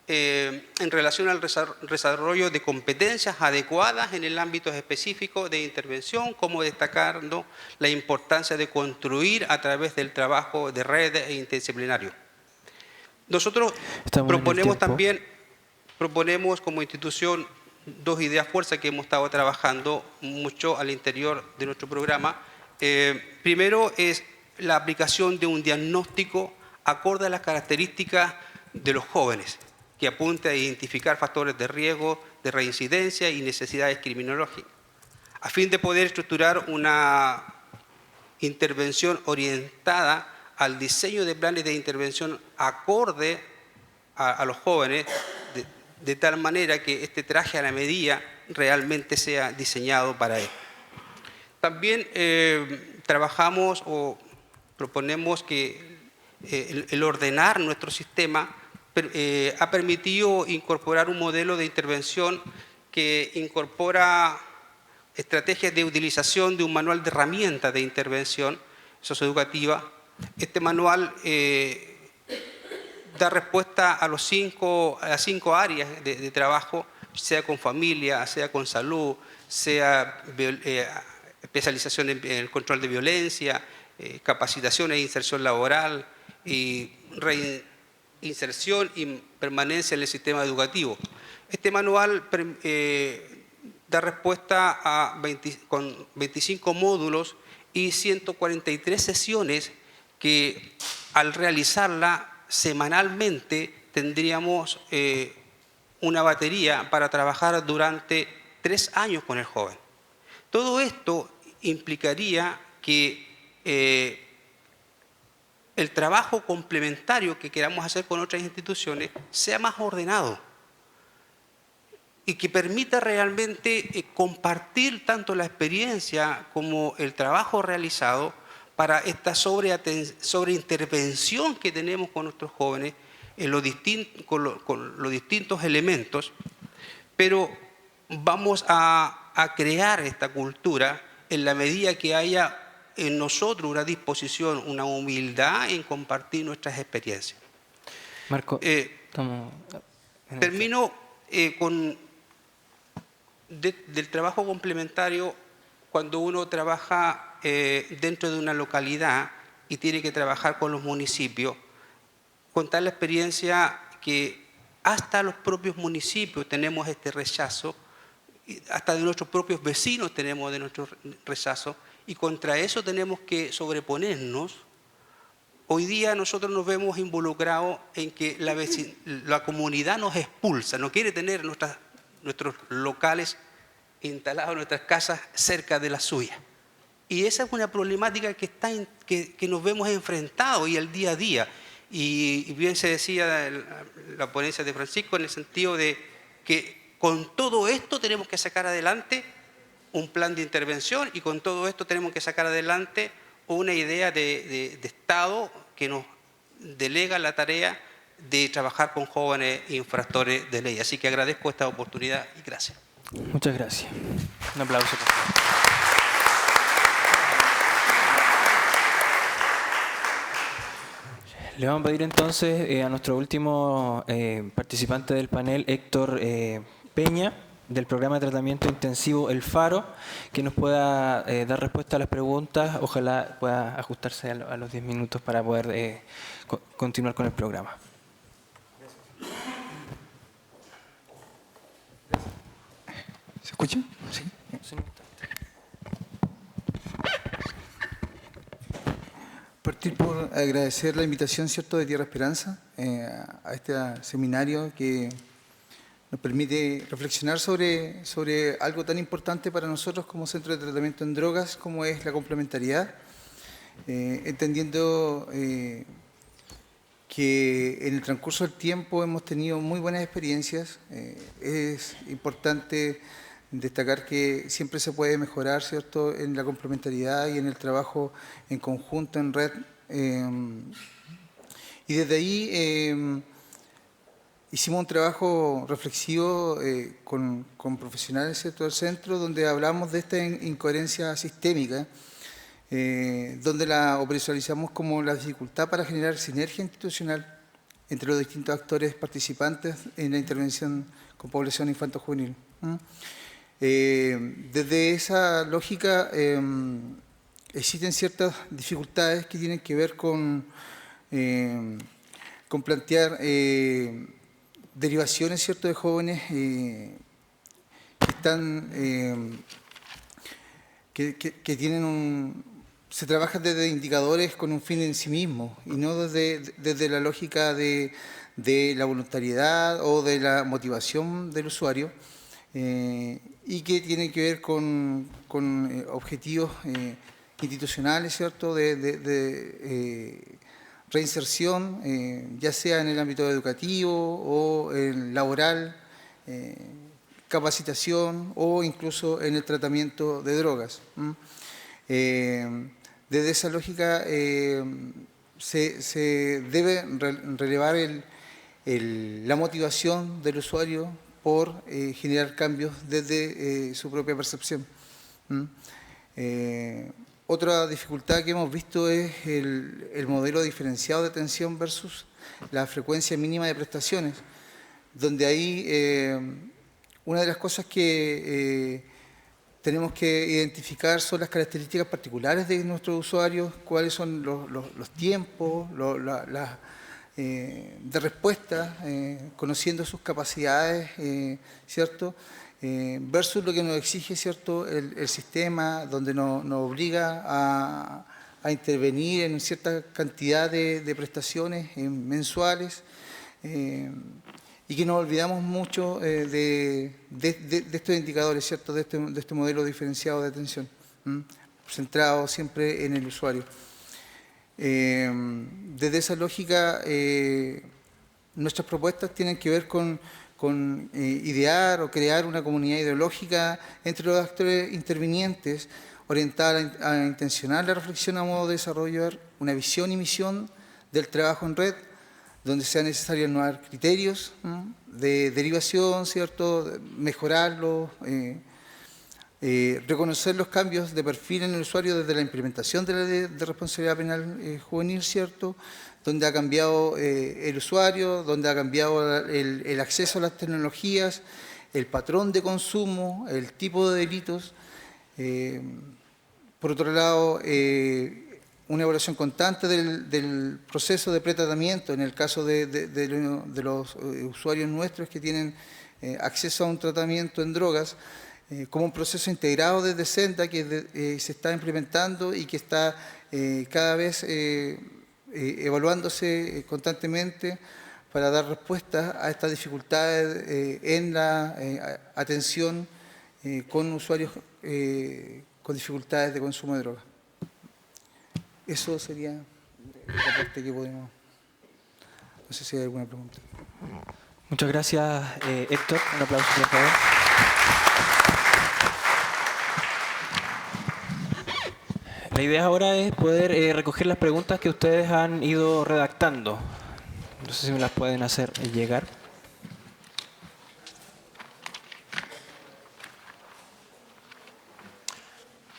en relación al desarrollo de competencias adecuadas en el ámbito específico de intervención, como destacando la importancia de construir a través del trabajo de redes e interdisciplinario. Nosotros proponemos como institución dos ideas fuerzas que hemos estado trabajando mucho al interior de nuestro programa. Primero es la aplicación de un diagnóstico acorde a las características de los jóvenes, que apunte a identificar factores de riesgo, de reincidencia y necesidades criminológicas, a fin de poder estructurar una intervención orientada al diseño de planes de intervención acorde a los jóvenes, de tal manera que este traje a la medida realmente sea diseñado para él. También trabajamos o proponemos que el ordenar nuestro sistema ha permitido incorporar un modelo de intervención que incorpora estrategias de utilización de un manual de herramientas de intervención socioeducativa. Este manual da respuesta a las 5 áreas de trabajo, sea con familia, sea con salud, sea especialización en el control de violencia, capacitación e inserción laboral, y reinserción y permanencia en el sistema educativo. Este manual da respuesta con 25 módulos y 143 sesiones que al realizarla semanalmente tendríamos una batería para trabajar durante 3 años con el joven. Todo esto implicaría que el trabajo complementario que queramos hacer con otras instituciones sea más ordenado. y que permita realmente compartir tanto la experiencia como el trabajo realizado para esta sobreintervención que tenemos con nuestros jóvenes en con los distintos elementos, pero vamos a crear esta cultura en la medida que haya en nosotros una disposición, una humildad en compartir nuestras experiencias. Marco, termino del trabajo complementario. Cuando uno trabaja dentro de una localidad y tiene que trabajar con los municipios, contar la experiencia que hasta los propios municipios tenemos este rechazo, hasta de nuestros propios vecinos tenemos de nuestro rechazo, y contra eso tenemos que sobreponernos. Hoy día nosotros nos vemos involucrados en que la comunidad nos expulsa, no quiere tener nuestros locales instalados, nuestras casas cerca de la suya. Y esa es una problemática que nos vemos enfrentados y al día a día. Y bien se decía la ponencia de Francisco en el sentido de que con todo esto tenemos que sacar adelante un plan de intervención, y con todo esto tenemos que sacar adelante una idea de Estado que nos delega la tarea de trabajar con jóvenes infractores de ley. Así que agradezco esta oportunidad y gracias. Muchas gracias. Un aplauso, por favor. Le vamos a pedir entonces a nuestro último participante del panel, Héctor Peña, del programa de tratamiento intensivo El Faro, que nos pueda dar respuesta a las preguntas. Ojalá pueda ajustarse a los 10 minutos para poder continuar con el programa. ¿Se escucha? Sí. Partir por agradecer la invitación, ¿cierto?, de Tierra Esperanza a este seminario que nos permite reflexionar sobre algo tan importante para nosotros como centro de tratamiento en drogas, como es la complementariedad, entendiendo que en el transcurso del tiempo hemos tenido muy buenas experiencias. Es importante destacar que siempre se puede mejorar, ¿cierto?, en la complementariedad y en el trabajo en conjunto, en red. Y desde ahí hicimos un trabajo reflexivo con profesionales, ¿cierto?, del centro, donde hablamos de esta incoherencia sistémica, donde la operacionalizamos como la dificultad para generar sinergia institucional entre los distintos actores participantes en la intervención con población infanto-juvenil. Desde esa lógica existen ciertas dificultades que tienen que ver con plantear derivaciones, ¿cierto?, de jóvenes que tienen se trabaja desde indicadores con un fin en sí mismo y no desde la lógica de la voluntariedad o de la motivación del usuario, y que tiene que ver con objetivos institucionales, ¿cierto?, de reinserción, ya sea en el ámbito educativo o en laboral, capacitación o incluso en el tratamiento de drogas. Desde esa lógica se debe relevar la motivación del usuario por generar cambios desde su propia percepción. Otra dificultad que hemos visto es el modelo diferenciado de atención versus la frecuencia mínima de prestaciones, donde ahí una de las cosas que tenemos que identificar son las características particulares de nuestros usuarios, cuáles son los tiempos, de respuesta, conociendo sus capacidades, ¿cierto?, versus lo que nos exige, ¿cierto?, el sistema, donde nos obliga a intervenir en cierta cantidad de prestaciones mensuales, y que nos olvidamos mucho de estos indicadores, ¿cierto?, de este modelo diferenciado de atención, centrado siempre en el usuario. Desde esa lógica, nuestras propuestas tienen que ver con con idear o crear una comunidad ideológica entre los actores intervinientes, orientada a intencionar la reflexión a modo de desarrollar una visión y misión del trabajo en red, donde sea necesario innovar criterios de derivación, ¿cierto? Mejorarlos, reconocer los cambios de perfil en el usuario desde la implementación de la ley de responsabilidad penal juvenil, ¿cierto? Donde ha cambiado el usuario, donde ha cambiado el acceso a las tecnologías, el patrón de consumo, el tipo de delitos. Por otro lado, una evaluación constante del proceso de pretratamiento en el caso de los usuarios nuestros que tienen acceso a un tratamiento en drogas, como un proceso integrado desde Senda que se está implementando y que está cada vez evaluándose constantemente para dar respuesta a estas dificultades en la atención con usuarios con dificultades de consumo de drogas. Eso sería la parte que podemos. No sé si hay alguna pregunta. Muchas gracias, Héctor. Un aplauso, por favor. La idea ahora es poder recoger las preguntas que ustedes han ido redactando. No sé si me las pueden hacer llegar.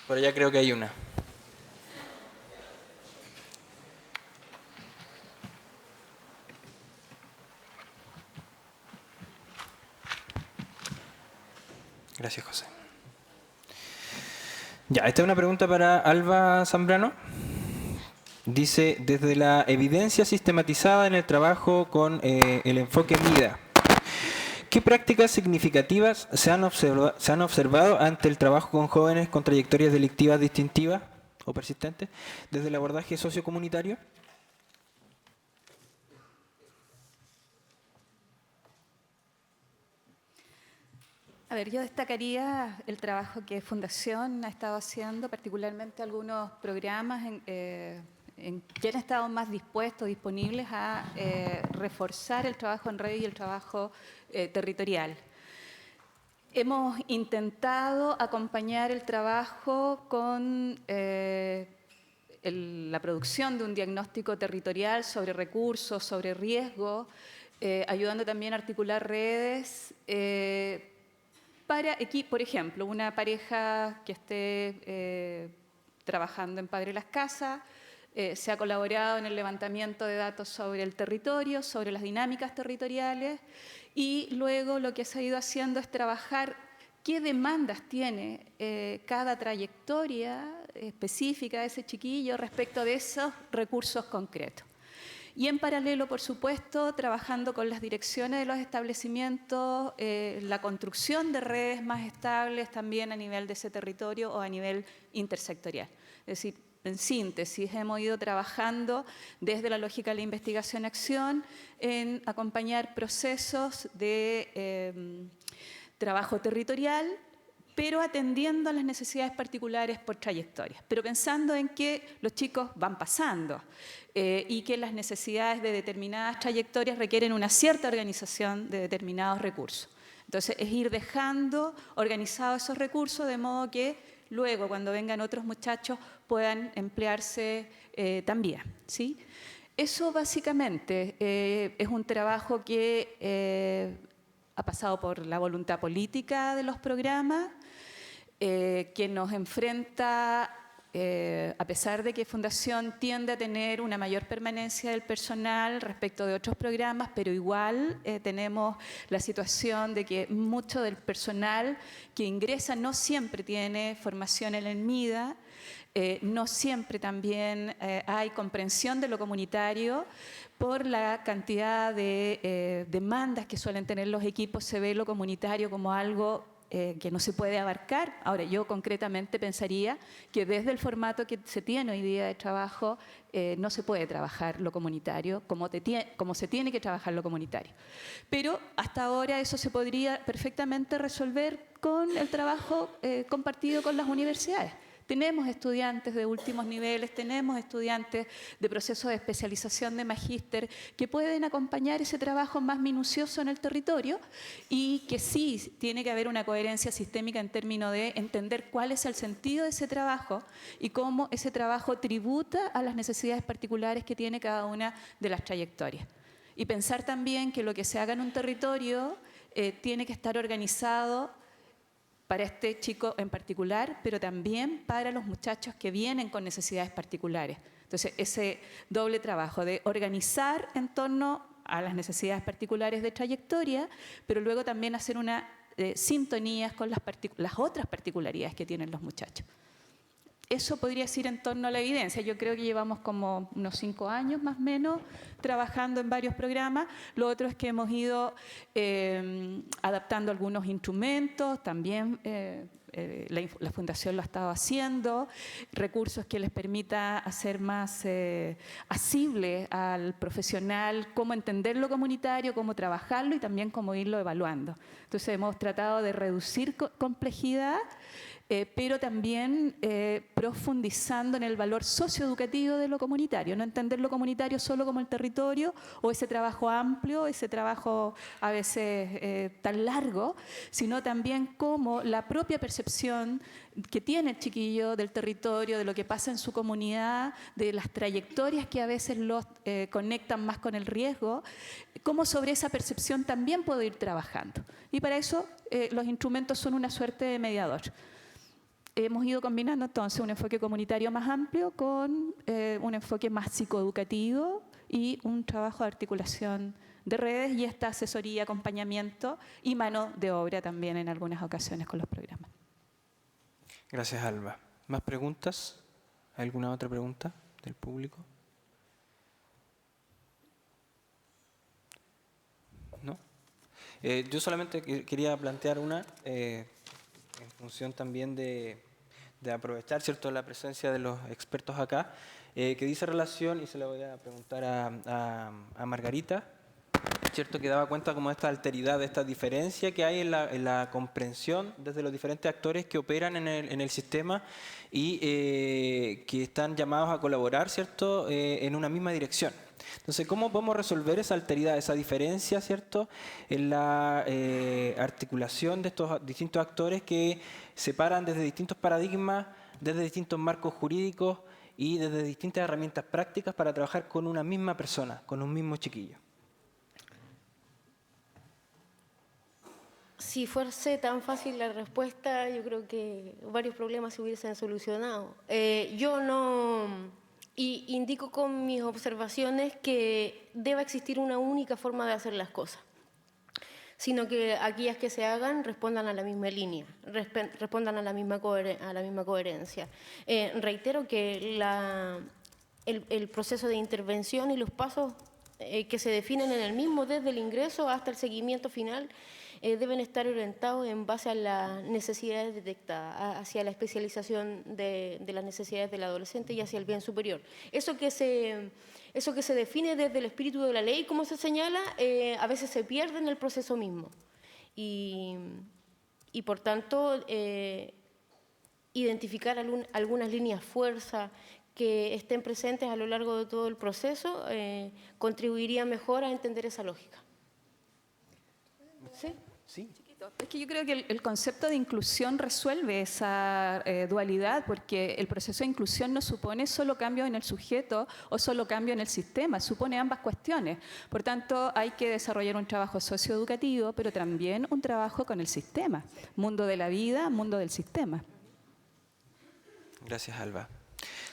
Por allá creo que hay una. Gracias, José. Ya, esta es una pregunta para Alba Zambrano. Dice, desde la evidencia sistematizada en el trabajo con el enfoque MIDA, ¿qué prácticas significativas se han observado ante el trabajo con jóvenes con trayectorias delictivas distintivas o persistentes desde el abordaje sociocomunitario? A ver, yo destacaría el trabajo que Fundación ha estado haciendo, particularmente algunos programas en que han estado más dispuestos, disponibles a reforzar el trabajo en red y el trabajo territorial. Hemos intentado acompañar el trabajo con la producción de un diagnóstico territorial sobre recursos, sobre riesgo, ayudando también a articular redes para, por ejemplo, una pareja que esté trabajando en Padre Las Casas, se ha colaborado en el levantamiento de datos sobre el territorio, sobre las dinámicas territoriales, y luego lo que se ha ido haciendo es trabajar qué demandas tiene cada trayectoria específica de ese chiquillo respecto de esos recursos concretos. Y en paralelo, por supuesto, trabajando con las direcciones de los establecimientos, la construcción de redes más estables también a nivel de ese territorio o a nivel intersectorial. Es decir, en síntesis, hemos ido trabajando desde la lógica de la investigación-acción en acompañar procesos de trabajo territorial, pero atendiendo a las necesidades particulares por trayectorias, pero pensando en que los chicos van pasando y que las necesidades de determinadas trayectorias requieren una cierta organización de determinados recursos. Entonces, es ir dejando organizados esos recursos de modo que luego, cuando vengan otros muchachos, puedan emplearse también, ¿sí? Eso básicamente es un trabajo que ha pasado por la voluntad política de los programas, que nos enfrenta, a pesar de que Fundación tiende a tener una mayor permanencia del personal respecto de otros programas, pero igual tenemos la situación de que mucho del personal que ingresa no siempre tiene formación en el MIDA, no siempre también hay comprensión de lo comunitario. Por la cantidad de demandas que suelen tener los equipos, se ve lo comunitario como algo que no se puede abarcar. Ahora, yo concretamente pensaría que desde el formato que se tiene hoy día de trabajo, no se puede trabajar lo comunitario como se tiene que trabajar lo comunitario. Pero hasta ahora eso se podría perfectamente resolver con el trabajo compartido con las universidades. Tenemos estudiantes de últimos niveles, tenemos estudiantes de procesos de especialización de magíster que pueden acompañar ese trabajo más minucioso en el territorio y que sí tiene que haber una coherencia sistémica en términos de entender cuál es el sentido de ese trabajo y cómo ese trabajo tributa a las necesidades particulares que tiene cada una de las trayectorias. Y pensar también que lo que se haga en un territorio tiene que estar organizado para este chico en particular, pero también para los muchachos que vienen con necesidades particulares. Entonces, ese doble trabajo de organizar en torno a las necesidades particulares de trayectoria, pero luego también hacer una sintonías con las otras particularidades que tienen los muchachos. Eso podría ser en torno a la evidencia. Yo creo que llevamos como unos 5 años más o menos trabajando en varios programas. Lo otro es que hemos ido adaptando algunos instrumentos, también la Fundación lo ha estado haciendo, recursos que les permita hacer más asible al profesional cómo entender lo comunitario, cómo trabajarlo y también cómo irlo evaluando. Entonces hemos tratado de reducir complejidad, pero también profundizando en el valor socioeducativo de lo comunitario, no entender lo comunitario solo como el territorio o ese trabajo amplio, ese trabajo a veces tan largo, sino también como la propia percepción que tiene el chiquillo del territorio, de lo que pasa en su comunidad, de las trayectorias que a veces los conectan más con el riesgo, cómo sobre esa percepción también puedo ir trabajando. Y para eso los instrumentos son una suerte de mediador. Hemos ido combinando entonces un enfoque comunitario más amplio con un enfoque más psicoeducativo y un trabajo de articulación de redes y esta asesoría, acompañamiento y mano de obra también en algunas ocasiones con los programas. Gracias, Alba. ¿Más preguntas? ¿Alguna otra pregunta del público? ¿No? Yo solamente quería plantear una... en función también de aprovechar, ¿cierto?, la presencia de los expertos acá, que dice relación, y se la voy a preguntar a Margarita, ¿cierto?, que daba cuenta como de esta alteridad, de esta diferencia que hay en la comprensión desde los diferentes actores que operan en el sistema y que están llamados a colaborar, ¿cierto?, en una misma dirección. Entonces, ¿cómo podemos resolver esa alteridad, esa diferencia, ¿cierto?, en la articulación de estos distintos actores que separan desde distintos paradigmas, desde distintos marcos jurídicos y desde distintas herramientas prácticas para trabajar con una misma persona, con un mismo chiquillo? Si fuese tan fácil la respuesta, yo creo que varios problemas se hubiesen solucionado. Yo no... Y indico con mis observaciones que deba existir una única forma de hacer las cosas, sino que aquellas que se hagan respondan a la misma línea, respondan a la misma coherencia. Reitero que el proceso de intervención y los pasos que se definen en el mismo, desde el ingreso hasta el seguimiento final, deben estar orientados en base a las necesidades detectadas, hacia la especialización de las necesidades del adolescente y hacia el bien superior. Eso que se define desde el espíritu de la ley, como se señala, a veces se pierde en el proceso mismo. Y por tanto, identificar algunas líneas fuerza que estén presentes a lo largo de todo el proceso contribuiría mejor a entender esa lógica. ¿Sí? Sí. Es que yo creo que el concepto de inclusión resuelve esa dualidad, porque el proceso de inclusión no supone solo cambio en el sujeto o solo cambio en el sistema, supone ambas cuestiones. Por tanto, hay que desarrollar un trabajo socioeducativo, pero también un trabajo con el sistema. Mundo de la vida, mundo del sistema. Gracias, Alba.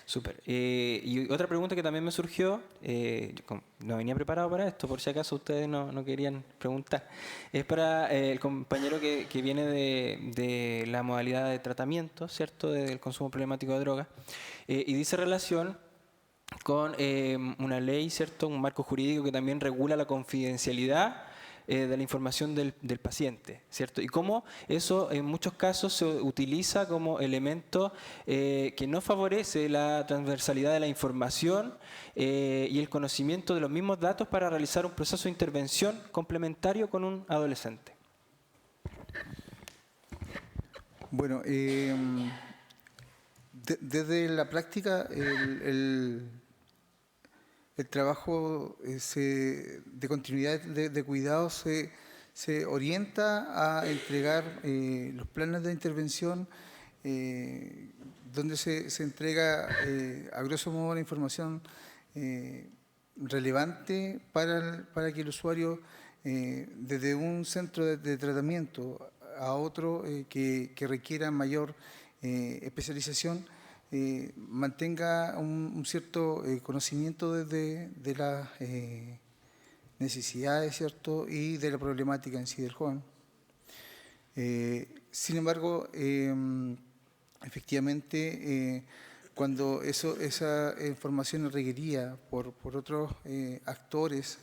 Súper. Y otra pregunta que también me surgió, yo no venía preparado para esto, por si acaso ustedes no querían preguntar, es para el compañero que viene de la modalidad de tratamiento, ¿cierto?, del consumo problemático de drogas, y dice relación con una ley, ¿cierto?, un marco jurídico que también regula la confidencialidad de la información del paciente, ¿cierto? Y cómo eso en muchos casos se utiliza como elemento que no favorece la transversalidad de la información y el conocimiento de los mismos datos para realizar un proceso de intervención complementario con un adolescente. Bueno, Desde la práctica, el trabajo de continuidad de cuidados se orienta a entregar los planes de intervención, donde se entrega a grosso modo la información relevante para que el usuario, desde un centro de tratamiento a otro que requiera mayor especialización, mantenga un cierto conocimiento de las necesidades, ¿cierto?, y de la problemática en sí del joven. Sin embargo, efectivamente, cuando esa información es requerida por otros actores,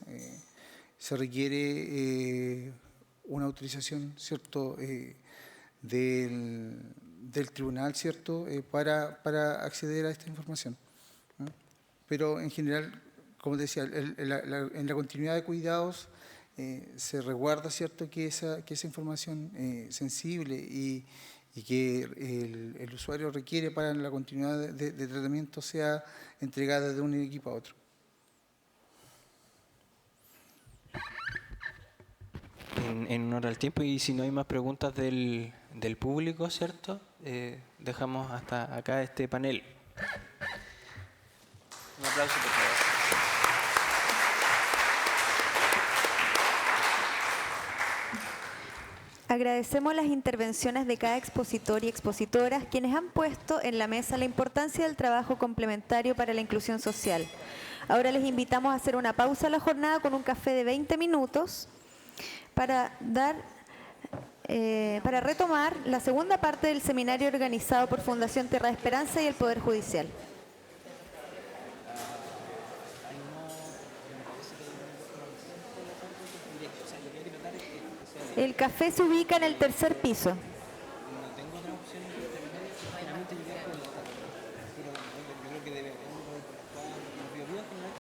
se requiere una autorización, ¿cierto?, del tribunal, ¿cierto?, para acceder a esta información. ¿No? Pero en general, como decía, en la continuidad de cuidados se resguarda, ¿cierto?, que esa información sensible y que el usuario requiere para la continuidad de tratamiento sea entregada de un equipo a otro. En honor al tiempo, y si no hay más preguntas del público, ¿cierto? Dejamos hasta acá este panel. Un aplauso, por favor. Agradecemos las intervenciones de cada expositor y expositoras, quienes han puesto en la mesa la importancia del trabajo complementario para la inclusión social. Ahora les invitamos a hacer una pausa a la jornada con un café de 20 minutos para retomar la segunda parte del seminario organizado por Fundación Tierra de Esperanza y el Poder Judicial. El café se ubica en el tercer piso.